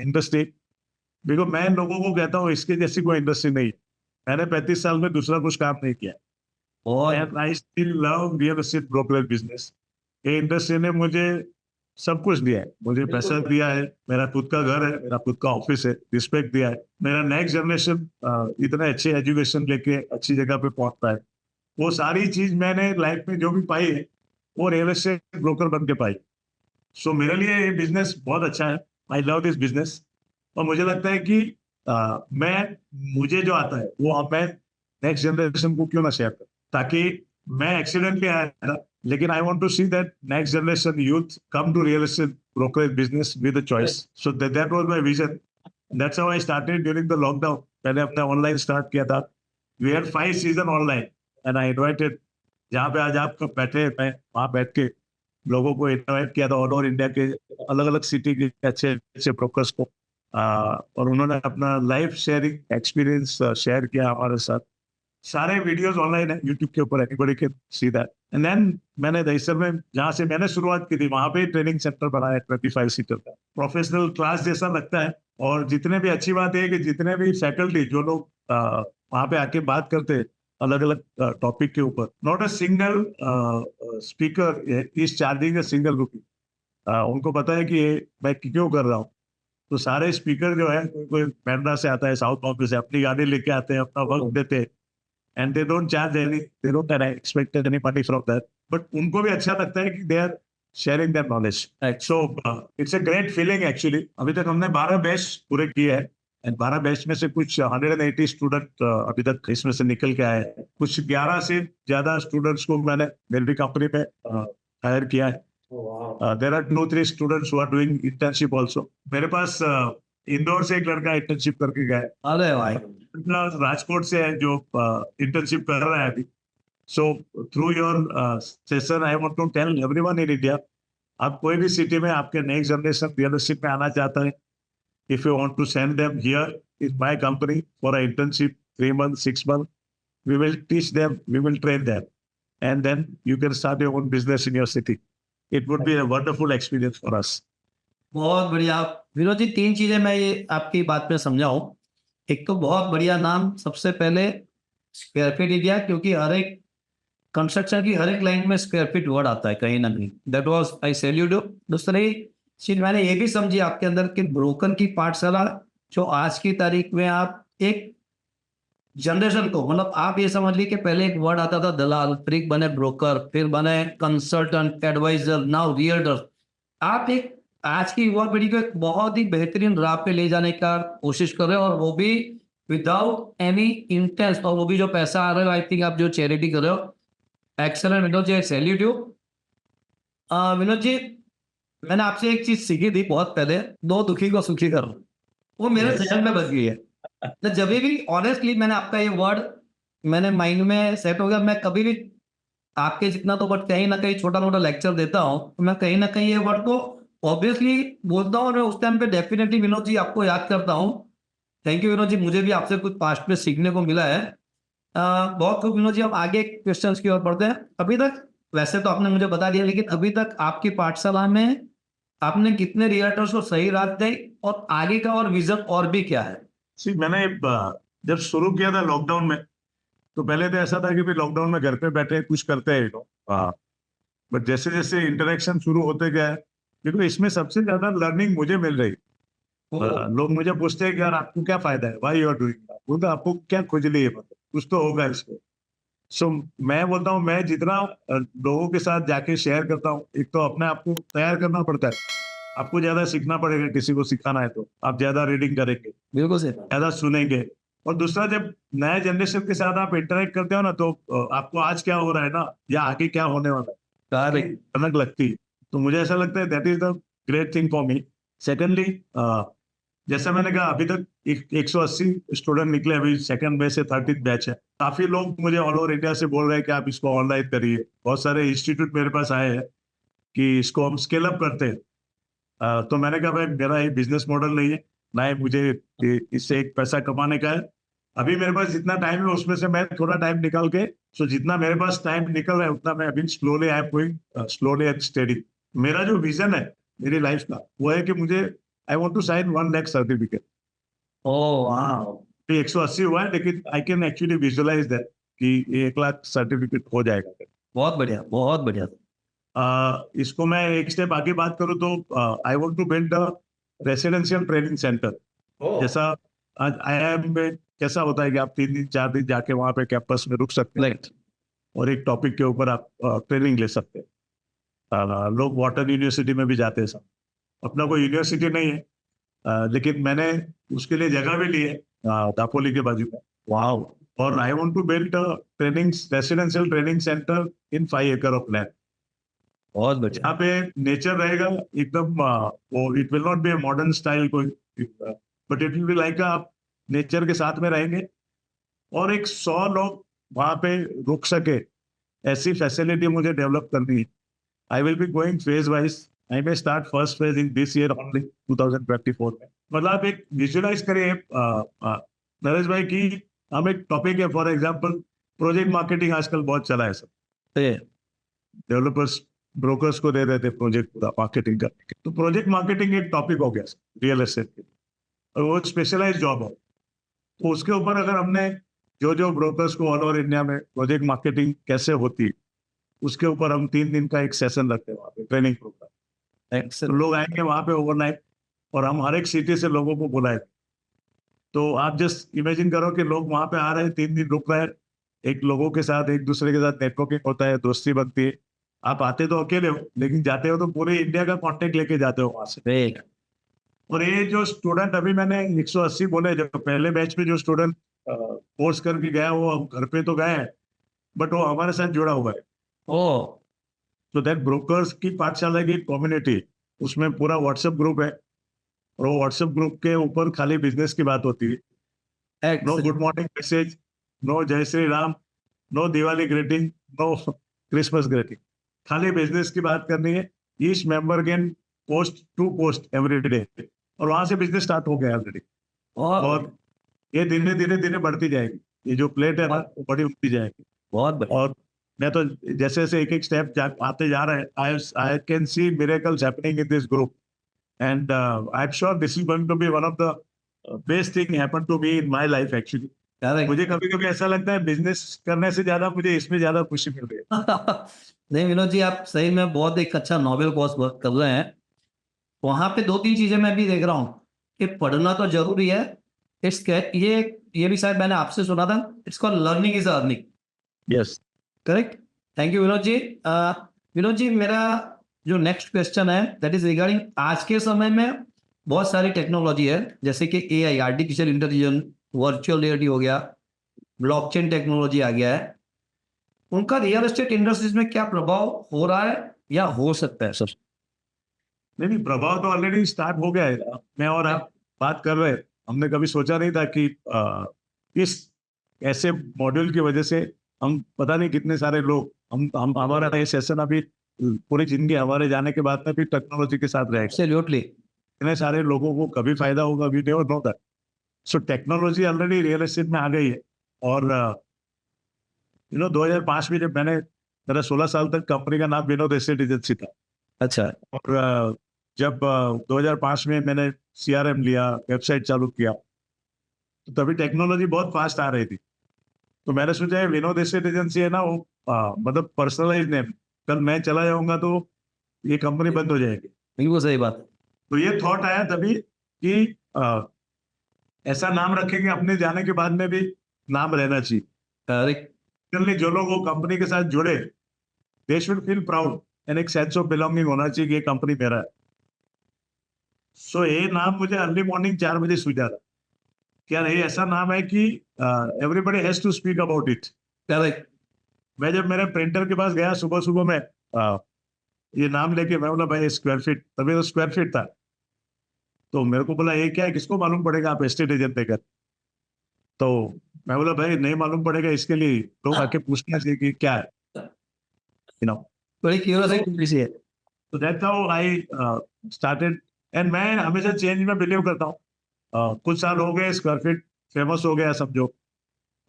industry. Because मैं लोगों को कहता हूँ इसके जैसी कोई इंडस्ट्री नहीं है। मैंने 35 साल में दूसरा कुछ काम नहीं किया बहुत and I still love real estate brokerage business. ये इंडस्ट्री ने मुझे सब कुछ दिया है। मुझे पैसा दिया है, मेरा खुद का घर है, मेरा खुद का ऑफिस है, रिस्पेक्ट दिया है। मेरा नेक्स्ट जनरेशन इतने अच्छे एजुकेशन लेके अच्छी जगह पे पहुंचता है। वो सारी चीज मैंने लाइफ में जो भी पाई है वो रियल एस्टेट ब्रोकर बन के पाई। सो मेरे लिए ये बिजनेस बहुत अच्छा है। I love this business. और मुझे लगता है कि मैं, मुझे जो आता है वो अब मैं नेक्स्ट जनरेशन को क्यों ना शेयर करूं, ताकि मैं एक्सीडेंटली आया था, लेकिन I want to see that next generation youth come to real estate brokerage business with a choice. So that was my vision. That's how I started during the lockdown. मैंने अपना online start किया था। We had 5 season online and I invited, जहाँ पे आज आप बैठे, मैं वहां बैठ के लोगों को इनवाइट किया था ऑल ओवर इंडिया के अलग अलग सिटी के अच्छे अच्छे ब्रोकर्स को। और उन्होंने अपना लाइफ शेयरिंग एक्सपीरियंस शेयर किया हमारे साथ। सारे वीडियोस ऑनलाइन है यूट्यूब के ऊपर, anybody can see that. And then मैंने दहिसर में, जहाँ से मैंने शुरुआत की थी, वहां पे ट्रेनिंग सेंटर बनाया 25 सीटर का, प्रोफेशनल क्लास जैसा लगता है। और जितने भी, अच्छी बात है कि जितने भी फैकल्टी जो लोग वहां पे आके बात करते हैं अलग अलग टॉपिक के ऊपर, not a single speaker is charging a single rupee. उनको पता है कि ये मैं क्यों कर रहा हूँ। तो सारे स्पीकर जो है, कोई बैंड्रा से आता है, साउथ बॉम्बे से, अपनी गाड़ी लेके आते हैं, अपना वक्त देते हैं and they don't charge any, they don't expect any money from that, but उनको भी अच्छा लगता है कि they are sharing their knowledge. So it's a great feeling actually. अभी तक हमने 12 बैच पूरे किए हैं एंड 12 बैच में से कुछ 180 स्टूडेंट अभी तक इसमें से निकल के आए हैं। कुछ 11 से ज्यादा स्टूडेंट्स को मैंने मेरी कंपनी में हायर किया है। There are 2-3 students who are doing internship also. मेरे पास इंदौर से एक लड़का इंटर्नशिप करके गया है, अरे भाई, राजकोट से है जो इंटर्नशिप कर रहा है अभी। So through your session I want to tell everyone in India, आप कोई भी सिटी में आपके नेक्स्ट जनरेशन रियल एस्टेट में आना चाहता है, if you want to send them here is my company for a internship 3 month 6 month, we will teach them, we will train them and then you can start your own business in your city. It would be a wonderful experience for us. बहुत बढ़िया। विनोद जी, 3 चीजें मैं ये आपकी बात में समझाऊं। एक तो बहुत बढ़िया नाम, सबसे पहले स्क्वायर फीट एरिया, क्योंकि हर एक कंस्ट्रक्शन की हर एक लाइन में स्क्वायर फीट वर्ड आता है कहीं ना कहीं। That was I salute you. दूसरी चीज मैंने ये भी समझी आपके अंदर कि ब्रोकर की पाठशाला, जो आज की तारीख में आप एक जनरेशन को, मतलब आप ये समझ लीजिए कि पहले एक वर्ड आता था दलाल, फिर बने ब्रोकर, फिर बने कंसल्टेंट, एडवाइजर, नाउ रियल्टर। आप एक आज की युवा पीढ़ी को एक बहुत ही बेहतरीन राह पे ले जाने का कोशिश कर रहे हो, और वो भी विदाउट एनी इंटेंस, और वो भी जो पैसा आ रहा है, आई थिंक आप जो चैरिटी कर रहे हो, excellent Vinod ji, I salute you. Vinod ji, मैंने आपसे एक चीज सीखी थी बहुत पहले, दो दुखी को सुखी करो। वो मेरे जहन में बच गई है। तो जब भी ऑनेस्टली मैंने आपका ये वर्ड मैंने माइंड में सेट हो गया, मैं कभी भी आपके जितना तो बट कहीं ना कहीं छोटा मोटा लेक्चर देता हूँ, तो मैं कहीं ना कहीं ये वर्ड को ऑब्वियसली बोलता हूँ, और मैं उस टाइम पे डेफिनेटली विनोद जी आपको याद करता हूँ। थैंक यू विनोद जी, मुझे भी आपसे कुछ पास्ट में सीखने को मिला है। बहुत खूब विनोद जी, हम आगे क्वेश्चंस की ओर बढ़ते हैं। अभी तक वैसे तो आपने मुझे बता दिया, लेकिन अभी तक आपकी पाठशाला में आपने कितने रियल्टर्स को सही राह दी, और आगे का और विजन और भी क्या है? सी मैंने जब शुरू किया था लॉकडाउन में, तो पहले तो ऐसा था कि लॉकडाउन में घर पे बैठे कुछ करते हैं लोग। बट जैसे जैसे इंटरेक्शन शुरू होते गया, देखो इसमें सबसे ज्यादा लर्निंग मुझे मिल रही। लोग मुझे पूछते हैं कि यार आपको क्या फायदा है, व्हाई यू आर डूइंग, बोलते आपको क्या खुजली है, मतलब कुछ तो होगा इसको। सो मैं बोलता हूँ, मैं जितना लोगों के साथ जाके शेयर करता हूँ, एक तो अपने आप को तैयार करना पड़ता है, आपको ज्यादा सीखना पड़ेगा, किसी को सिखाना है तो आप ज्यादा रीडिंग करेंगे, बिल्कुल सही। ज्यादा सुनेंगे। और दूसरा, जब नए जनरेशन के साथ आप इंटरेक्ट करते हो ना, तो आपको आज क्या हो रहा है ना, या आगे क्या होने वाला है, करेक्ट। अलग लगती है। तो मुझे ऐसा लगता है that is the great thing for me. Secondly, जैसा मैंने कहा, अभी तक 180 स्टूडेंट निकले, अभी सेकंड बैच से 30th बैच है। काफी लोग मुझे ऑल ओवर इंडिया से बोल रहे हैं कि आप इसको ऑनलाइन करिए। बहुत सारे इंस्टीट्यूट मेरे पास आए हैं कि इसको हम स्केल अप करते हैं। तो मैंने कहा भाई, मेरा ये बिजनेस मॉडल नहीं है, ना ही मुझे इससे एक पैसा कमाने का है। अभी मेरे पास जितना टाइम है उसमें से मैं थोड़ा टाइम निकाल के, सो जितना मेरे पास टाइम निकल रहा है उतना मैं अभी slowly I am going, slowly and steady. मेरा जो विजन है मेरी लाइफ का, वो है कि मुझे, I want to sign 1 lakh certificate. Oh वाह, 180 हुआ है, लेकिन I can actually visualise that कि 1 लाख सर्टिफिकेट हो जाएगा। बहुत बढ़िया, बहुत बढ़िया। इसको मैं एक स्टेप आगे बात करूं तो, I want to build a residential training centre. जैसा आज आईआईएम में कैसा होता है कि आप 3 दिन 4 दिन जाके वहां पे कैंपस में रुक सकते हैं राइट। और एक टॉपिक के ऊपर आप ट्रेनिंग ले सकते हैं। लोग वाटर यूनिवर्सिटी में भी जाते हैं सब। अपना कोई यूनिवर्सिटी नहीं है, लेकिन मैंने उसके लिए जगह भी ली है, दापोली के बाजू में। वाओ, और I want to build training residential training centre in 5 एकड़ ऑफ लैंड, बहुत बढ़िया। जहाँ पे नेचर रहेगा एकदम, वो it will not be a modern style कोई, but it will be like, आप नेचर के साथ में रहेंगे और एक 100 लोग वहां पे रुक सके, ऐसी फैसिलिटी मुझे डेवलप करनी है। I will be going phase wise. I may start first phase in this year only, 2024 में। मतलब आप एक विजुअलाइज करिए, नरेश भाई, की हम एक टॉपिक है, फॉर एग्जांपल प्रोजेक्ट मार्केटिंग आजकल बहुत चला है सब। तो ये डेवलपर्स ब्रोकर्स को दे रहे थे प्रोजेक्ट पूरा मार्केटिंग करने के, तो प्रोजेक्ट मार्केटिंग एक टॉपिक हो गया रियल एस्टेट के, और वो स्पेशलाइज जॉब है। तो उसके ऊपर अगर हमने जो जो ब्रोकर्स को ऑल ओवर इंडिया में प्रोजेक्ट मार्केटिंग कैसे होती है, उसके ऊपर हम 3 दिन का एक सेशन रखते हैं वहाँ पे, ट्रेनिंग प्रोग्राम। तो एक्सेलेंट। लोग आएंगे वहाँ पे ओवरनाइट, और हम हर एक सिटी से लोगों को बुलाएंगे। तो आप जस्ट इमेजिन करो कि लोग वहाँ पे आ रहे हैं, 3 दिन रुक रहे हैं, एक लोगों के साथ, एक दूसरे के साथ नेटवर्किंग होता है, दोस्ती बनती है। आप आते तो अकेले हो, लेकिन जाते हो तो पूरे इंडिया का कांटेक्ट लेके जाते हो वहां से। ग्रेट। और ये जो स्टूडेंट, अभी मैंने 180 बोले, जो पहले बैच में जो स्टूडेंट कोर्स करके गया, वो अब घर पे तो गए हैं, बट वो हमारे साथ जुड़ा हुआ है। ओह, तो दैट ब्रोकर्स की पाठशाला की कम्युनिटी, उसमें पूरा व्हाट्सएप ग्रुप है, और वो व्हाट्सएप ग्रुप के ऊपर खाली बिजनेस की बात होती है। No excellent. Good morning message, no जय Shri Ram, no Diwali greeting, no Christmas greeting, खाली बिजनेस की बात करनी है। Each member can post 2 post every day, और वहां से बिजनेस स्टार्ट हो गया ऑलरेडी। बहुत और ये धीरे धीरे धीरे बढ़ती जाएगी, ये जो प्लेट है ना, वो बड़ी होती जाएगी। बहुत बढ़िया। और मैं तो जैसे जैसे एक एक स्टेप आते जा रहे हैं, I can see miracles happening in this group, and I am sure this is going to be one of the best thing happen to me in my life actually. Correct. मुझे कभी कभी ऐसा लगता है बिजनेस करने से ज्यादा मुझे इसमें ज्यादा खुशी मिल रही है। नहीं विनोद जी, आप सही में बहुत एक अच्छा नोबेल कॉज वर्क कर रहे हैं। वहां पे 2-3 चीजें मैं भी देख रहा हूँ कि पढ़ना तो जरूरी है। इट्स ये भी शायद मैंने आपसे सुना था, it's called learning is earning. Yes. Correct. Thank you Vinod ji. Vinod ji, मेरा जो नेक्स्ट क्वेश्चन है दैट इज रिगार्डिंग, आज के समय में बहुत सारी टेक्नोलॉजी है, जैसे कि AI, artificial intelligence, virtual reality हो गया, ब्लॉकचेन टेक्नोलॉजी आ गया है। उनका रियल एस्टेट इंडस्ट्रीज में क्या प्रभाव हो रहा है या हो सकता है सर? नहीं नहीं, प्रभाव तो ऑलरेडी स्टार्ट हो गया है। मैं और आप बात कर रहे हैं, हमने कभी सोचा नहीं था कि इस ऐसे मॉड्यूल की वजह से हम पता नहीं कितने सारे लोग, हम हमारा ये सेशन अभी पूरी जिंदगी हमारे जाने के बाद में भी टेक्नोलॉजी के साथ रहेगा। एब्सोल्युटली। इतने सारे लोगों को कभी फायदा होगा, we never know that. So technology already real estate में आ गई है। और 2005 में जब मेरा 16 साल तक कंपनी का नाम विनोद एस्टेट एजेंसी था। अच्छा। और जब 2005 में मैंने सीआरएम लिया, वेबसाइट चालू किया, तो तभी टेक्नोलॉजी बहुत फास्ट आ रही थी। तो मैंने सोचा विनोद एस्टेट एजेंसी है ना, वो मतलब पर्सनलाइज नेम, कल मैं चला जाऊंगा तो ये कंपनी बंद हो जाएगी। बिल्कुल सही बात है। तो ये थॉट आया तभी कि ऐसा नाम रखेंगे अपने जाने के बाद में भी नाम रहना चाहिए। करेक्ट। Certainly जो लोग वो कंपनी के साथ जुड़े, they should feel proud and एक सेंस ऑफ बिलोंगिंग होना चाहिए कि ये कंपनी मेरा है। सो ये नाम मुझे अर्ली मॉर्निंग 4 बजे सूझा था कि यार ये ऐसा नाम है कि everybody has to speak about it. Correct. मैं जब मेरे प्रिंटर के पास गया सुबह सुबह में ये नाम लेके, मैं बोला भाई स्क्वायर फीट, तभी तो स्क्वायर फीट था। तो मेरे को बोला ये क्या है, किसको मालूम पड़ेगा, आप एस्टेट एजेंट देकर। तो मैं बोला भाई नहीं मालूम पड़ेगा, इसके लिए लोग आके पूछना चाहिए कि क्या है, यू नो। बड़ी क्यूरियोसिटी सी है। तो that's how I started. And मैं हमेशा चेंज में बिलीव करता हूँ। कुछ साल हो गए, स्क्वायर फीट फेमस हो गया समझो।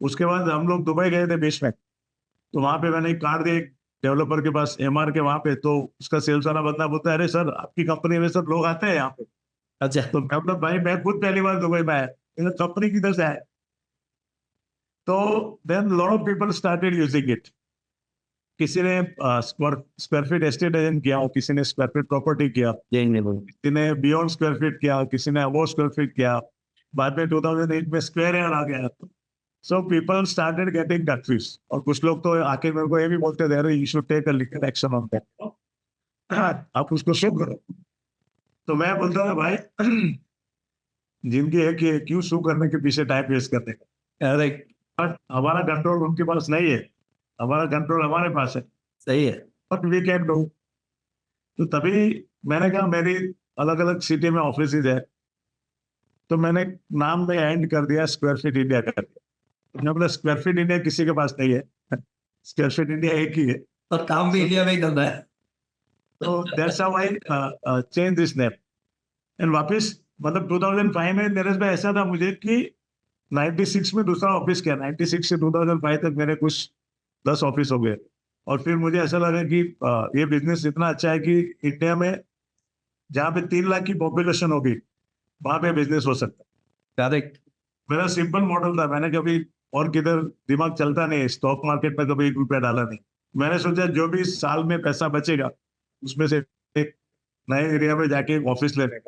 उसके बाद हम लोग दुबई गए थे बीच में, तो वहां पे मैंने एक कार्ड दिया डेवलपर के पास, एमआर के वहां पे। तो उसका सेल्स वाला बंदा बोलता है अरे सर आपकी कंपनी में सब लोग आते हैं यहाँ पे। अच्छा। तो मैं बोला भाई मैं खुद पहली बार दुबई में आया, कंपनी किधर से है। तो then lot of people started using it. किसी ने स्क्वायर फीट एस्टेट एजेंट किया, किसी ने स्क्वायर फीट प्रॉपर्टी किया, चेंज नहीं बोल। किसी ने बियॉन्ड स्क्वायर फीट किया, किसी ने अबोव स्क्वायर फीट किया। बाद में 2008 में स्क्वायर यार्ड आ गया। So people started getting confuse. और कुछ लोग तो आके मेरे को ये भी बोलते थे अरे you should take a legal action on that, आप उसको शो करो। तो मैं बोलता था भाई जिनकी है कि क्यों शो करने के पीछे टाइम वेस्ट करने का। करेक्ट। बट हमारा कंट्रोल उनके पास नहीं है, हमारा कंट्रोल हमारे पास है। सही है। But we can do. तो तभी मैंने कहा मेरी अलग अलग सिटी में ऑफिस है, तो मैंने नाम में एंड कर दिया स्क्वायर फीट इंडिया करके। मैंने बोला स्क्वायर फीट इंडिया किसी के पास नहीं है, स्क्वायर फीट इंडिया एक ही है। और काम भी इंडिया में ही करना है। तो that's how I change this name. And वापस मतलब 2005 में नरेश भाई ऐसा था मुझे कि 96 में दूसरा ऑफिस किया। 96 से 2005 तक मेरे कुछ 10 ऑफिस हो गए। और फिर मुझे ऐसा लगा कि ये बिजनेस इतना अच्छा है कि इंडिया में जहाँ पे 3 लाख की पॉपुलेशन होगी वहां पे बिजनेस हो सकता है। करेक्ट। मेरा सिंपल मॉडल था, मैंने कभी और किधर दिमाग चलता नहीं, स्टॉक मार्केट में कभी 1 रुपया डाला नहीं। मैंने सोचा जो भी साल में पैसा बचेगा उसमें से एक नए एरिया में जाके ऑफिस लेने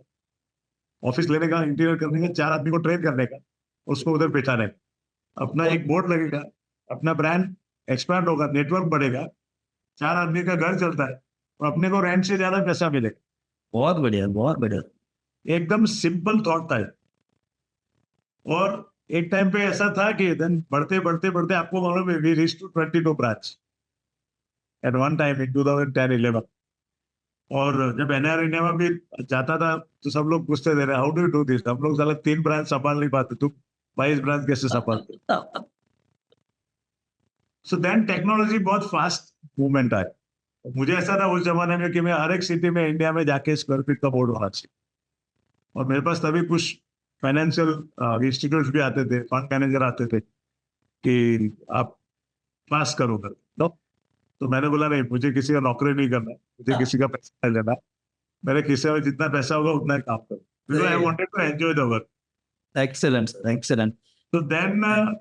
का, इंटीरियर करने का, 4 आदमी को ट्रेन करने का, उसको उधर बिठाने का, अपना एक बोर्ड लगेगा, अपना ब्रांड एक्सपांड होगा, नेटवर्क बढ़ेगा, 4 आदमी का घर चलता है और अपने को रेंट से ज्यादा पैसा मिलेगा। बहुत बढ़िया, बहुत बढ़िया। एकदम सिंपल थॉट था। और एक टाइम पे ऐसा था कि देन बढ़ते बढ़ते बढ़ते आपको मालूम है we reach to 22 branch at one time in 2010-11। और जब एनआर इंडिया में भी जाता था तो सब लोग पूछते थे how do you do this, हम लोग साला 3 ब्रांच संभाल नहीं पाते, तुम 22 ब्रांच कैसे संभालते। सो देन टेक्नोलॉजी बहुत फास्ट मूवमेंट आया। मुझे ऐसा था उस जमाने में कि मैं हर एक सिटी में इंडिया में जाके स्क्वायर फीट का बोर्ड होना चाहिए। और मेरे पास तभी कुछ फाइनेंशियल इंस्टीट्यूट्स भी आते थे, फंड मैनेजर आते थे कि आप पास करो कर नो। तो मैंने बोला नहीं, मुझे किसी का नौकरी नहीं करना, मुझे किसी का पैसा नहीं लेना, मेरे किसी में जितना पैसा होगा उतना ही काम करो, because I wanted to enjoy the work. Excellent sir, excellent. तो देन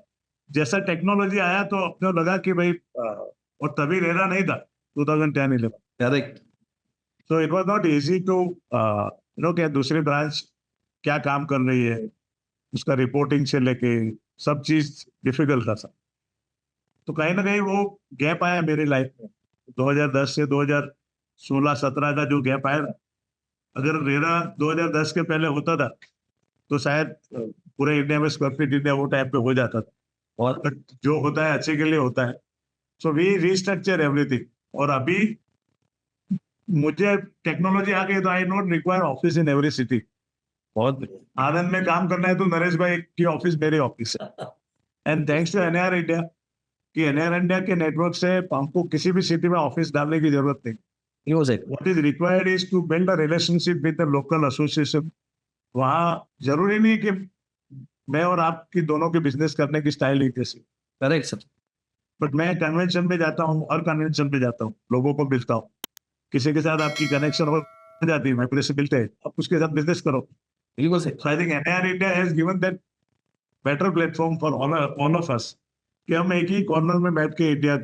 जैसा टेक्नोलॉजी आया तो अपने को लगा कि भाई और तभी रेरा नहीं था 2010-11। Correct. So it was not easy to क्या दूसरी ब्रांच क्या काम कर रही है, उसका रिपोर्टिंग से लेके सब चीज डिफिकल्ट था सर। तो कहीं ना कहीं वो गैप आया मेरी लाइफ में 2010 से 2016-17 का जो गैप आया ना, अगर रेरा 2010 के पहले होता था तो शायद पूरे इंडिया में स्क्वायर फीट इंडिया वो टाइप पे हो जाता था। और बट जो होता है अच्छे के लिए होता है। So we restructure everything. और अभी मुझे टेक्नोलॉजी आ गई तो I not require office in every city. बहुत बढ़िया। आनंद में काम करना है तो नरेश भाई की ऑफिस मेरे ऑफिस है। And thanks to NR India कि एनआर इंडिया के नेटवर्क से हमको किसी भी सिटी में ऑफिस डालने की जरूरत नहीं। Music. What is required is to build a relationship with the local association. वहाँ जरूरी नहीं कि मैं और आपकी दोनों के बिजनेस करने की स्टाइल एक जैसी, करेक्ट सर। बट मैं कन्वेंशन में जाता हूँ, हर कन्वेंशन में जाता हूँ, लोगों को मिलता हूँ, किसी के साथ आपकी कनेक्शन हो जाती है, मैं से मिलते हैं, आप उसके साथ बिजनेस करो। बिल्कुल सही। So I think NR India has given that better platform for all of us कि हम एक ही कॉर्नर में बैठ के इंडिया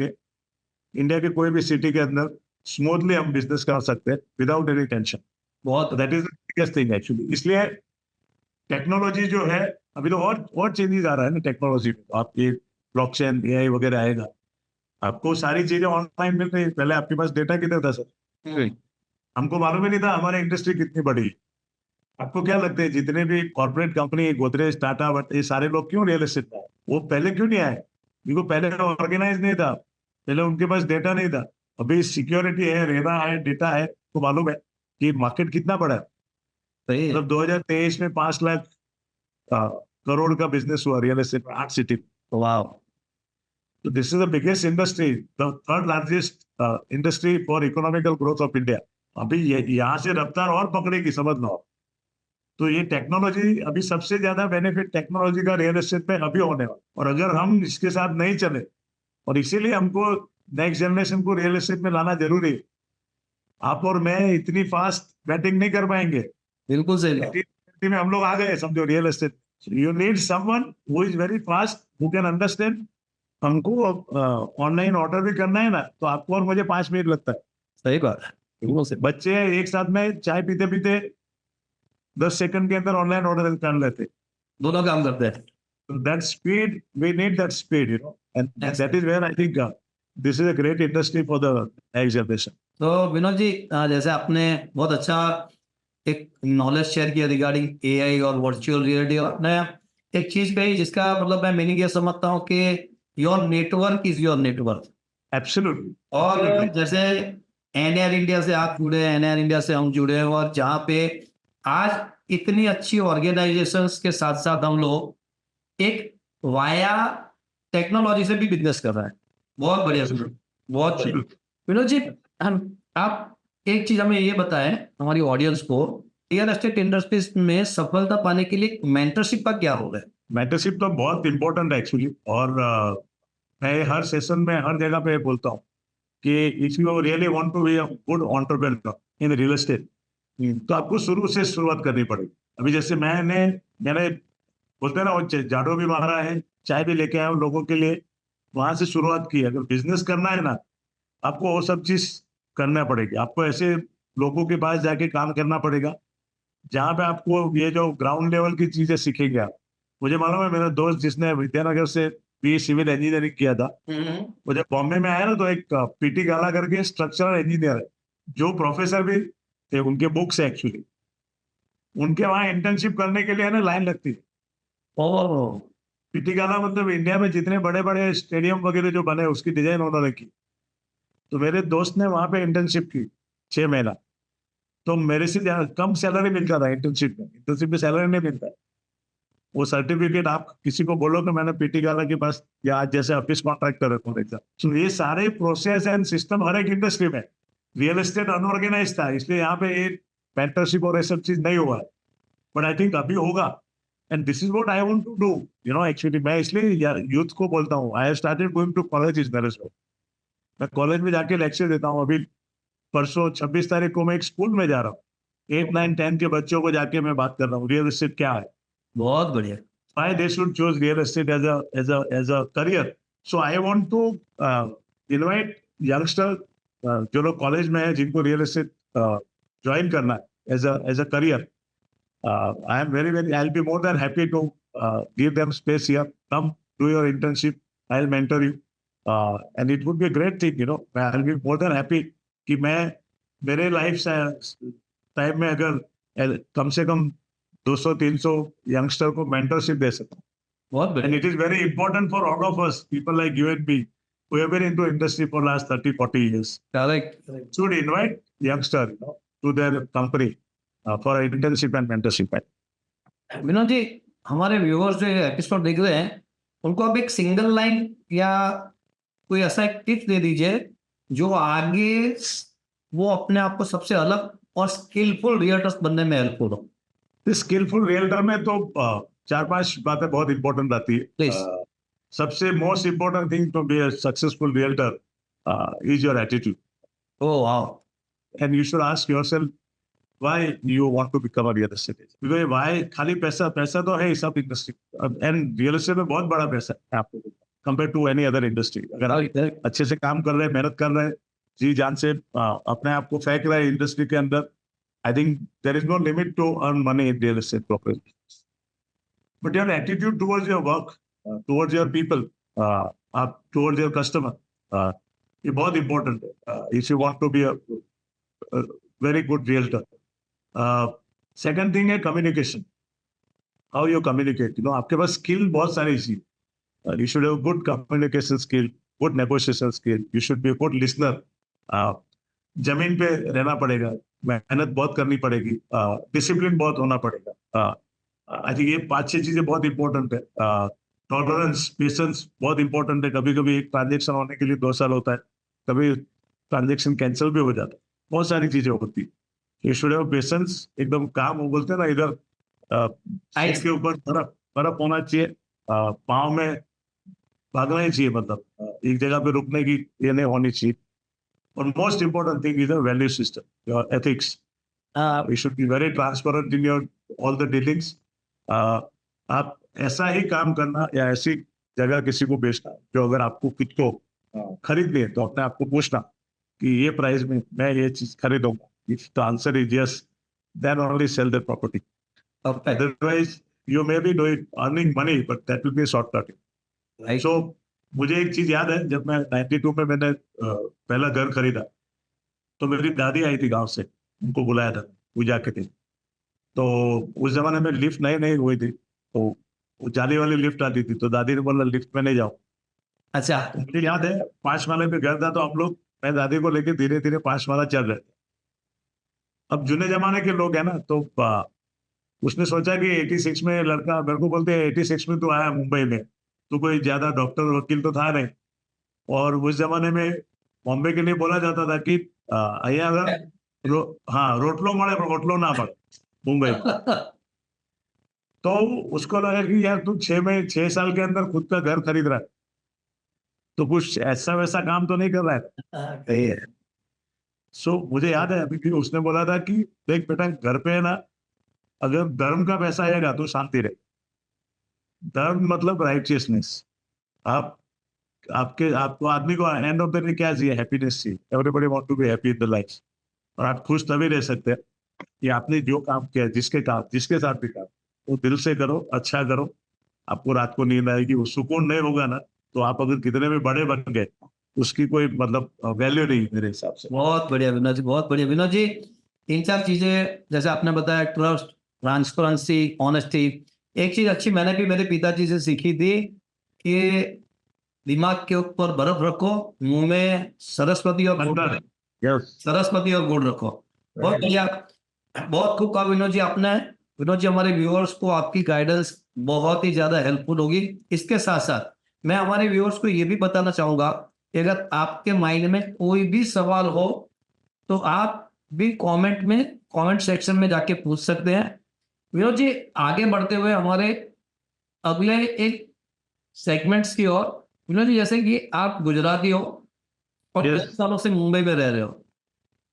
के कोई भी सिटी के अंदर स्मूथली हम बिजनेस कर सकते हैं विदाउट एनी टेंशन. बहुत that is the biggest thing actually. इसलिए टेक्नोलॉजी जो है, अभी तो और चेंजेस आ रहा है ना टेक्नोलॉजी में. आपकी ब्लॉकचेन एआई वगैरह आएगा, आपको सारी चीजें ऑनलाइन मिल रही है. पहले आपके पास डेटा कितना था सर? हमको मालूम ही नहीं था हमारी इंडस्ट्री कितनी बड़ी है. आपको क्या लगता है जितने भी कॉर्पोरेट कंपनी, गोदरेज, टाटा, ये सारे लोग क्यों रियल एस्टेट में आए? वो पहले क्यों नहीं आए? क्योंकि पहले ऑर्गेनाइज नहीं था, पहले उनके पास डेटा नहीं था. अभी सिक्योरिटी है, रेरा है, डेटा है, तो मालूम है कि मार्केट कितना बड़ा है. सही है. मतलब 2023 में 5 लाख करोड़ का बिजनेस हुआ रियल एस्टेट में 8 सिटी. वाह. तो this is the biggest industry, the third largest industry for economical growth of India. अभी यहाँ से रफ्तार और पकड़ेगी, समझ लो. तो ये टेक्नोलॉजी, अभी सबसे ज्यादा बेनिफिट टेक्नोलॉजी का रियल एस्टेट में अभी होने वाला. और अगर हम इसके साथ नहीं चले, और इसीलिए हमको नेक्स्ट जनरेशन को रियल एस्टेट में लाना जरूरी है. आप और मैं इतनी फास्ट बैटिंग नहीं कर पाएंगे. बिल्कुल सही बात. 2020 में हम लोग आ गए समझो real estate. You need someone who is very fast, who can understand. हमको ऑनलाइन ऑर्डर भी करना है ना, तो आपको और मुझे 5 मिनट लगता है. सही बात है. बिल्कुल सही. बच्चे एक साथ में चाय पीते पीते 10 सेकंड के अंदर ऑनलाइन ऑर्डर कर लेते. दोनों काम करते हैं. So that speed, we need that speed, and Yes. that is where I think this is a great industry for the next generation. तो विनोद जी, जैसे आपने बहुत अच्छा एक नॉलेज शेयर किया रिगार्डिंग एआई और वर्चुअल रियलिटी, और आपने एक चीज कही जिसका मतलब मैं मीनिंग ये समझता हूँ कि your network is your network. Absolutely. और Absolutely. जैसे एनआर इंडिया से आप जुड़े, एनआर इंडिया से हम जुड़े हैं, और जहाँ पे आज इतनी अच्छी ऑर्गेनाइजेशंस के साथ साथ हम लोग एक वाया टेक्नोलॉजी से भी बिजनेस कर रहे हैं. बहुत बढ़िया सुनो, बहुत बढ़िया. Absolutely. विनोद जी, हम आप एक चीज हमें ये बताएं हमारी ऑडियंस को, रियल एस्टेट इंडस्ट्रीज में सफलता पाने के लिए मेंटरशिप का क्या रोल है? मेंटरशिप तो बहुत इंपॉर्टेंट है एक्चुअली. और मैं हर सेशन में हर जगह पे बोलता हूँ कि if you really want to be a good entrepreneur in real estate, तो आपको शुरू से शुरुआत करनी पड़ेगी. अभी जैसे मैंने बोलते हैं ना, वो झाड़ू भी मारा है, चाय भी लेके आया हूँ लोगों के लिए, वहां से शुरुआत की. अगर बिजनेस करना है ना, आपको वो सब चीज करना पड़ेगी. आपको ऐसे लोगों के पास जाके काम करना पड़ेगा जहाँ पे आपको ये जो ग्राउंड लेवल की चीजें सीखेंगे आप. मुझे मालूम है, मेरा दोस्त जिसने विद्यानगर से बी सिविल इंजीनियरिंग किया था, वो जब बॉम्बे में आया ना, तो एक पीटी गाला करके स्ट्रक्चरल इंजीनियर है, जो प्रोफेसर भी थे, उनके बुक्स है एक्चुअली. उनके वहां इंटर्नशिप करने के लिए है ना लाइन लगती है. ओह, पीटी गाला मतलब इंडिया में जितने बड़े बड़े स्टेडियम वगैरह जो बने, उसकी डिजाइन उन्होंने की. तो मेरे दोस्त ने वहां पे इंटर्नशिप की 6 महीना. तो मेरे से कम सैलरी मिलता था इंटर्नशिप में. इंटर्नशिप में सैलरी नहीं मिलता है. वो सर्टिफिकेट आप किसी को बोलो कि मैंने पीटी गाला के पास, या आज जैसे ऑफिस कॉन्ट्रैक्टर है फॉर एग्जाम्पल. तो ये सारे प्रोसेस एंड सिस्टम हर एक इंडस्ट्री में. रियल एस्टेट अनऑर्गेनाइज था, इसलिए यहाँ पे ये मेंटरशिप और ये सब चीज नहीं हुआ है. बट आई थिंक अभी होगा. And this is what I want to do, actually. मैं इसलिए यूथ को बोलता हूँ, I have started going to college is very slow. मैं कॉलेज में जाके लेक्चर देता हूँ. अभी परसों 26 तारीख को मैं एक स्कूल में जा रहा हूँ. 8, 9, 10 के बच्चों को जाके मैं बात कर रहा हूँ रियल एस्टेट क्या है, बहुत बढ़िया. why they should choose real estate as a career. So I want to invite youngster जो लोग कॉलेज में है, जिनको रियल एस्टेट ज्वाइन करना है as a career. I am very I'll be more than happy to give them space here. Come do your internship. I'll mentor you, and it would be a great thing. I'll be more than happy कि मैं मेरे life time में अगर कम से कम 200-300 youngster को mentorship दे सकता हूँ. बहुत And बढ़िया. it is very important for all of us, people like you and me, who have been into industry for last 30-40 years. Correct. Should invite youngster to their company for internship and mentorship. Vinod ji, हमारे viewers जो episode देख रहे हैं, उनको आप एक single line या कोई ऐसा एक टिप्स दे दीजिए जो आगे वो अपने आप को सबसे अलग और स्किलफुल रियल्टर्स बनने में हेल्पफुल हो. स्किलफुल रियल्टर में तो 4-5 बातें बहुत इंपॉर्टेंट आती है. Please. सबसे most important thing to be a successful realtor is your attitude. Oh wow. And you should ask yourself why you want to become a real estate agent. Because why खाली पैसा तो है सब industry, and real estate में बहुत बड़ा पैसा है आपको compare to any other industry. अगर आप अच्छे से काम कर रहे हैं, मेहनत कर रहे हैं, जी जान से अपने आप को फेंक रहा है इंडस्ट्री के अंदर, I think there is no limit to earn money in real estate property, but your attitude towards your work, towards your people, आप टुवर्ड्स योर कस्टमर, ये बहुत इंपॉर्टेंट है if you want to be a very good realtor. Second thing है communication, how you communicate. You know आपके पास skill बहुत सारी चीज, you should have good communication skill, good negotiation skill, you should be a good listener. जमीन पे रहना पड़ेगा, मेहनत बहुत करनी पड़ेगी, डिसिप्लिन बहुत होना पड़ेगा. आई थिंक ये 5-6 चीजें बहुत इंपॉर्टेंट है. टॉलरेंस, पेशेंस बहुत इंपॉर्टेंट है. कभी कभी एक ट्रांजेक्शन होने के लिए 2 साल होता है, कभी ट्रांजेक्शन कैंसिल भी हो जाता है, बहुत सारी चीजें होती है. You should have patience. एकदम काम वो बोलते हैं ना, इधर साइड के ऊपर बर्फ बर्फ होना चाहिए, पाँव में भागना ही चाहिए, मतलब एक जगह पे रुकने की ये नहीं होनी चाहिए. और most important thing is a value system, your ethics. You should be very transparent in your all the dealings. आप ऐसा ही काम करना या ऐसी जगह किसी को बेचना जो अगर आपको किसको खरीदनी है तो अपने आप को पूछना कि ये प्राइस में मैं ये चीज खरीदूंगा. If the answer is yes, then only sell the property. Otherwise you may be doing earning money but that will be shortcut. Right. So मुझे एक चीज याद है, जब मैं 92 में मैंने पहला घर खरीदा तो मेरी दादी आई थी गांव से, उनको बुलाया था पूजा के दिन. तो उस जमाने में लिफ्ट नई नई हुई थी, तो वो जाली वाली लिफ्ट आती थी, तो दादी ने बोला लिफ्ट में नहीं जाओ. अच्छा. तो मुझे याद है 5 माले पे घर था, तो हम लोग, मैं दादी को लेके धीरे धीरे 5 माला चल रहे थे. अब जुने जमाने के लोग हैं ना, तो उसने सोचा कि 86 में लड़का, मेरे को बोलते हैं 86 में तो आया मुंबई में, तो कोई ज्यादा डॉक्टर वकील तो था नहीं. और उस जमाने में बॉम्बे के लिए बोला जाता था कि અહીંયા अगर हाँ रोटलो મળે પણ ઓટલો ना મળે मुंबई में. तो उसको लगा कि यार तू 6 साल के अंदर खुद का घर खरीद रहा है, तो कुछ ऐसा वैसा काम तो नहीं कर रहा है. सही है. सो मुझे याद है अभी भी उसने बोला था कि देख बेटा, घर पे है ना, अगर धर्म का पैसा आएगा तो शांति रहे. धर्म मतलब राइटियसनेस. आप आपके आपको आदमी को एंड ऑफ द डे क्या चाहिए? हैप्पीनेस चाहिए. Everybody want to be happy in the life. और आप खुश तभी रह सकते हैं कि आपने जो काम किया, जिसके साथ भी काम, वो दिल से करो, अच्छा करो. आपको रात को नींद आएगी. वो सुकून नहीं होगा ना, तो आप अगर कितने भी बड़े बन गए, उसकी कोई मतलब वैल्यू नहीं मेरे हिसाब से. बहुत बढ़िया विनोद जी, बहुत बढ़िया विनोद जी. 3-4 चीजें जैसे आपने बताया, ट्रस्ट, ट्रांसपेरेंसी, ऑनेस्टी. एक चीज अच्छी मैंने भी मेरे पिताजी से सीखी थी कि दिमाग के ऊपर बर्फ रखो, मुंह में सरस्वती और गुड़ अंदर. यस. सरस्वती और गुड़ रखो. बहुत बढ़िया, बहुत खूब कहा विनोद जी आपने. विनोद जी, हमारे व्यूअर्स को आपकी गाइडेंस बहुत ही ज्यादा हेल्पफुल होगी. इसके साथ साथ मैं हमारे व्यूअर्स को ये भी बताना चाहूंगा कि अगर आपके माइंड में कोई भी सवाल हो तो आप भी कमेंट सेक्शन में जाके पूछ सकते हैं. विनोद जी, आगे बढ़ते हुए हमारे अगले एक सेगमेंट्स की ओर. विनोद जी, जैसे कि आप गुजराती हो और Yes. 10 सालों से मुंबई में रह रहे हो,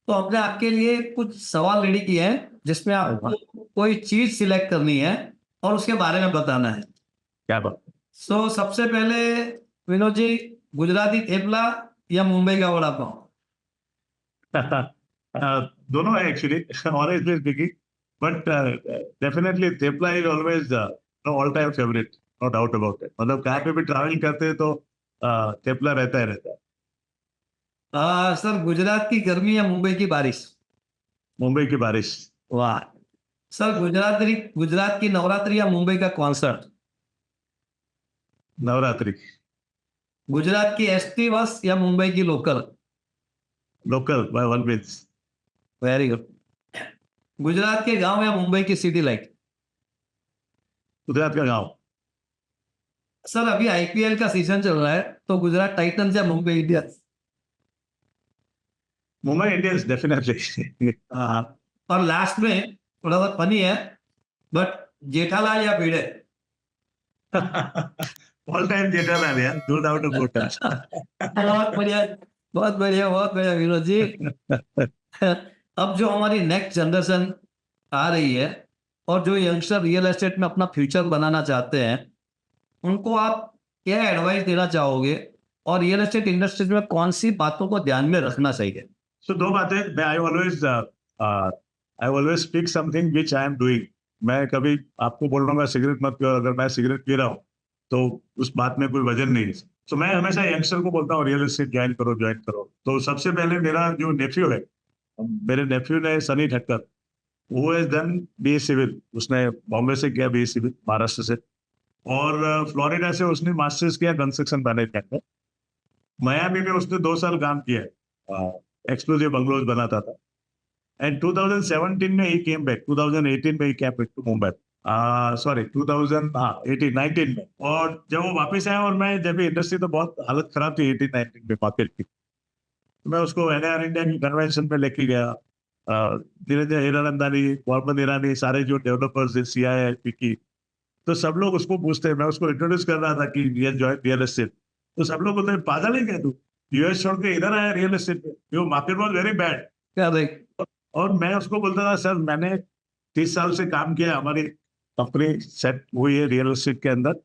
तो हमने आपके लिए कुछ सवाल रेडी किए हैं जिसमें आपको कोई चीज सिलेक्ट करनी है और उसके बारे में बताना है. क्या बात. सो सबसे पहले विनोद जी, गुजराती थेपला या मुंबई का वड़ा पाव? दोनों है actually, honestly speaking, but definitely thepla is always all time favourite, no doubt about it. मतलब कहाँ पे भी ट्रैवल करते हैं तो थेपला रहता है. सर, गुजरात की गर्मी या मुंबई की बारिश? मुंबई की बारिश. वाह. सर, गुजरात की नवरात्रि या मुंबई का कॉन्सर्ट? नवरात्रि. गुजरात की एसटी बस या मुंबई की local? Local by one means. Very good. Gujarat के गांव या मुंबई की सिटी लाइट? गुजरात का गांव. सर, अभी आईपीएल का सीजन चल रहा है, तो गुजरात टाइटंस या Mumbai Indians? Mumbai Indians definitely. और लास्ट में थोड़ा सा फनी है, बट जेठालाल या भिड़े? ऑल टाइम जेठालाल यार, नो डाउट अबाउट इट. बहुत बढ़िया, बहुत बढ़िया, बहुत बढ़िया विनोद जी. अब जो हमारी नेक्स्ट जनरेशन आ रही है और जो यंगस्टर रियल एस्टेट में अपना फ्यूचर बनाना चाहते हैं, उनको आप क्या एडवाइस देना चाहोगे और रियल एस्टेट इंडस्ट्रीज में कौन सी बातों को ध्यान में रखना चाहिए? सो दो बातें मैं I always speak something which I am doing. मैं कभी आपको बोल रहा हूँ सिगरेट मत पियो, अगर मैं सिगरेट पी रहा हूँ तो उस बात में कोई वजन नहीं है. तो मैं हमेशा यंगस्टर को बोलता हूँ रियल एस्टेट ज्वाइन करो ज्वाइन करो. तो सबसे पहले मेरा जो नेफ्यू है, मेरे नेफ्यू ने सनी ठक्कर, वो हैज डन बी सिविल. उसने बॉम्बे से किया बी सिविल, महाराष्ट्र से, और फ्लोरिडा से उसने मास्टर्स किया कंस्ट्रक्शन मैनेजमेंट में. मियामी में उसने 2 साल काम किया है, एक्सक्लूसिव बंगलोज बनाता था. एंड 2017 में ही केम बैक, 2018 में ही came back to Mumbai. Sorry 2018-19 में. और जब वो वापस आया, और मैं जब इंडस्ट्री तो बहुत हालत खराब थी 18-19 में मार्केट की, तो मैं उसको एनआर इंडिया की कन्वेंशन पे लेके गया. धीरे-धीरे हीरानंदानी, मोहम्मद ईरानी, सारे जो डेवलपर्स, सीआईआईपी की, तो सब लोग उसको पूछते हैं. मैं उसको इंट्रोड्यूस कर रहा था कि ये जॉइन रियल एस्टेट. तो सब लोग बोलते हैं पागल है क्या तू, यूएस छोड़ के इधर आया रियल एस्टेट पे, यो मार्केट वॉज वेरी बैड. क्या देख, और मैं उसको बोलता था सर मैंने 30 साल से काम किया, हमारी कंपनी सेट हुई है रियल एस्टेट के अंदर,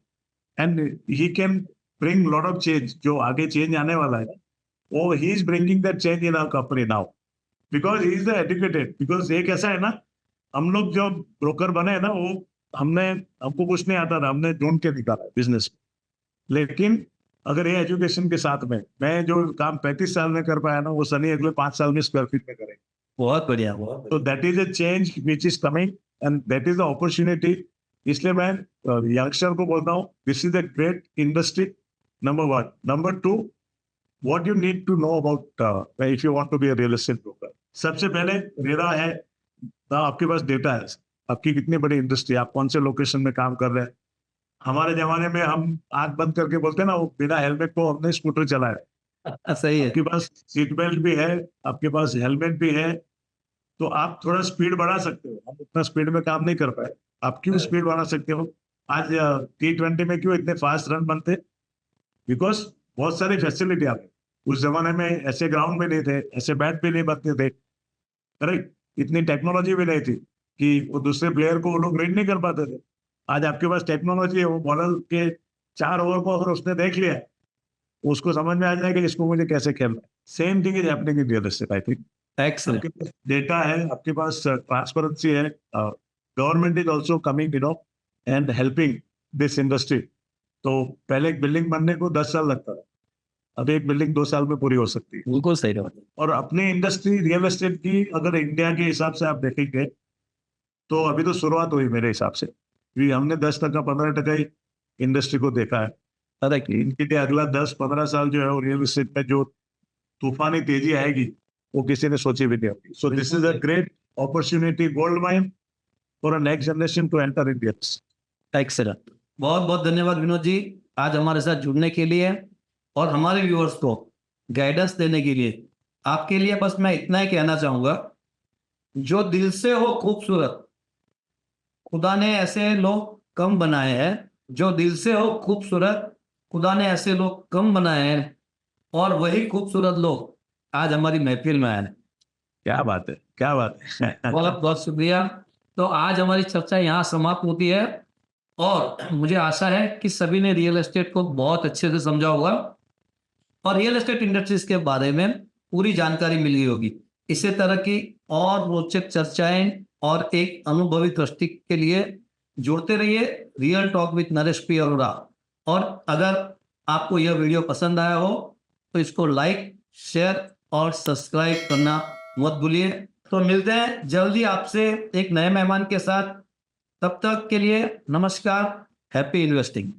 and he can bring lot of change. जो आगे चेंज आने वाला है, वो he is bringing that change in our company now, because he is the educated. Because एक ऐसा है ना, हम लोग जो ब्रोकर बने हैं ना, वो हमको कुछ नहीं आता था, हमने ढूंढ के निकाला बिजनेस में. लेकिन अगर ये एजुकेशन के साथ में मैं जो काम 35 साल में कर पाया ना, वो सनी अगले 5 साल में स्क्वायर फीट में करेंगे. बहुत बढ़िया, बहुत तो that is a change which is coming, and that is the opportunity. इसलिए मैं यंगस्टर को बोलता हूँ this is a great industry, number 1. Number 2, what you need to know about if you want to be a real estate broker. सबसे पहले RERA है ना, आपके पास डेटा है, आपकी कितनी बड़ी इंडस्ट्री, आप कौन से लोकेशन में काम कर रहे हैं. हमारे जमाने में हम आंख बंद करके बोलते हैं ना, वो बिना हेलमेट को हमने स्कूटर चलाया. बढ़िया। सही है। आपके पास सीट बेल्ट भी है, आपके पास हेलमेट भी है, तो आप थोड़ा स्पीड बढ़ा सकते हो. हम उतना स्पीड में काम नहीं कर पाए, आप क्यों स्पीड बढ़ा सकते हो. आज T20 में क्यों इतने फास्ट रन बनते, बिकॉज बहुत सारी फैसिलिटी आ गई. उस जमाने में ऐसे ग्राउंड भी नहीं थे, ऐसे बैट भी नहीं बनते थे, करेक्ट. इतनी टेक्नोलॉजी भी नहीं थी कि वो दूसरे प्लेयर को वो लोग रीड नहीं कर पाते थे. आज आपके पास टेक्नोलॉजी है, वो बॉलर के 4 ओवर को अगर उसने देख लिया, उसको समझ में आ जाएगा कि इसको मुझे कैसे खेलना है. Same thing is happening in real estate. I think excellent. आपके पास डेटा है, आपके पास ट्रांसपेरेंसी है, government is also coming and helping this industry. तो पहले एक बिल्डिंग बनने को 10 साल लगता था, अब एक बिल्डिंग 2 साल में पूरी हो सकती है. बिल्कुल सही बात है। और अपनी इंडस्ट्री रियल एस्टेट की अगर इंडिया के हिसाब से आप देखेंगे, तो अभी तो शुरुआत हुई मेरे हिसाब से. क्योंकि हमने 10%-15% ही इंडस्ट्री को देखा है. करेक्ट। इनके लिए अगला 10-15 साल जो है, वो रियल एस्टेट में जो तूफानी तेजी आएगी, वो किसी ने सोची भी नहीं होगी. So this is a great opportunity, gold mine for a next generation to enter India. Excellent. बहुत बहुत धन्यवाद विनोद जी, आज हमारे साथ जुड़ने के लिए और हमारे व्यूअर्स को गाइडेंस देने के लिए. आपके लिए बस मैं इतना ही कहना चाहूंगा, जो दिल से हो खूबसूरत, खुदा ने ऐसे लोग कम बनाए हैं. जो दिल से हो खूबसूरत, खुदा ने ऐसे लोग कम बनाए हैं, और वही खूबसूरत लोग आज हमारी महफिल में आए हैं. क्या बात है, क्या बात है. बहुत बहुत शुक्रिया. तो आज हमारी चर्चा यहाँ समाप्त होती है, और मुझे आशा है कि सभी ने रियल एस्टेट को बहुत अच्छे से समझा होगा और रियल एस्टेट इंडस्ट्रीज के बारे में पूरी जानकारी मिल गई होगी. इसी तरह की और रोचक चर्चाएं और एक अनुभवी दृष्टि के लिए जुड़ते रहिए real talk with Naresh P Arora. और अगर आपको यह वीडियो पसंद आया हो तो इसको लाइक, शेयर और सब्सक्राइब करना मत भूलिए. तो मिलते हैं जल्दी आपसे एक नए मेहमान के साथ. तब तक के लिए नमस्कार. Happy investing.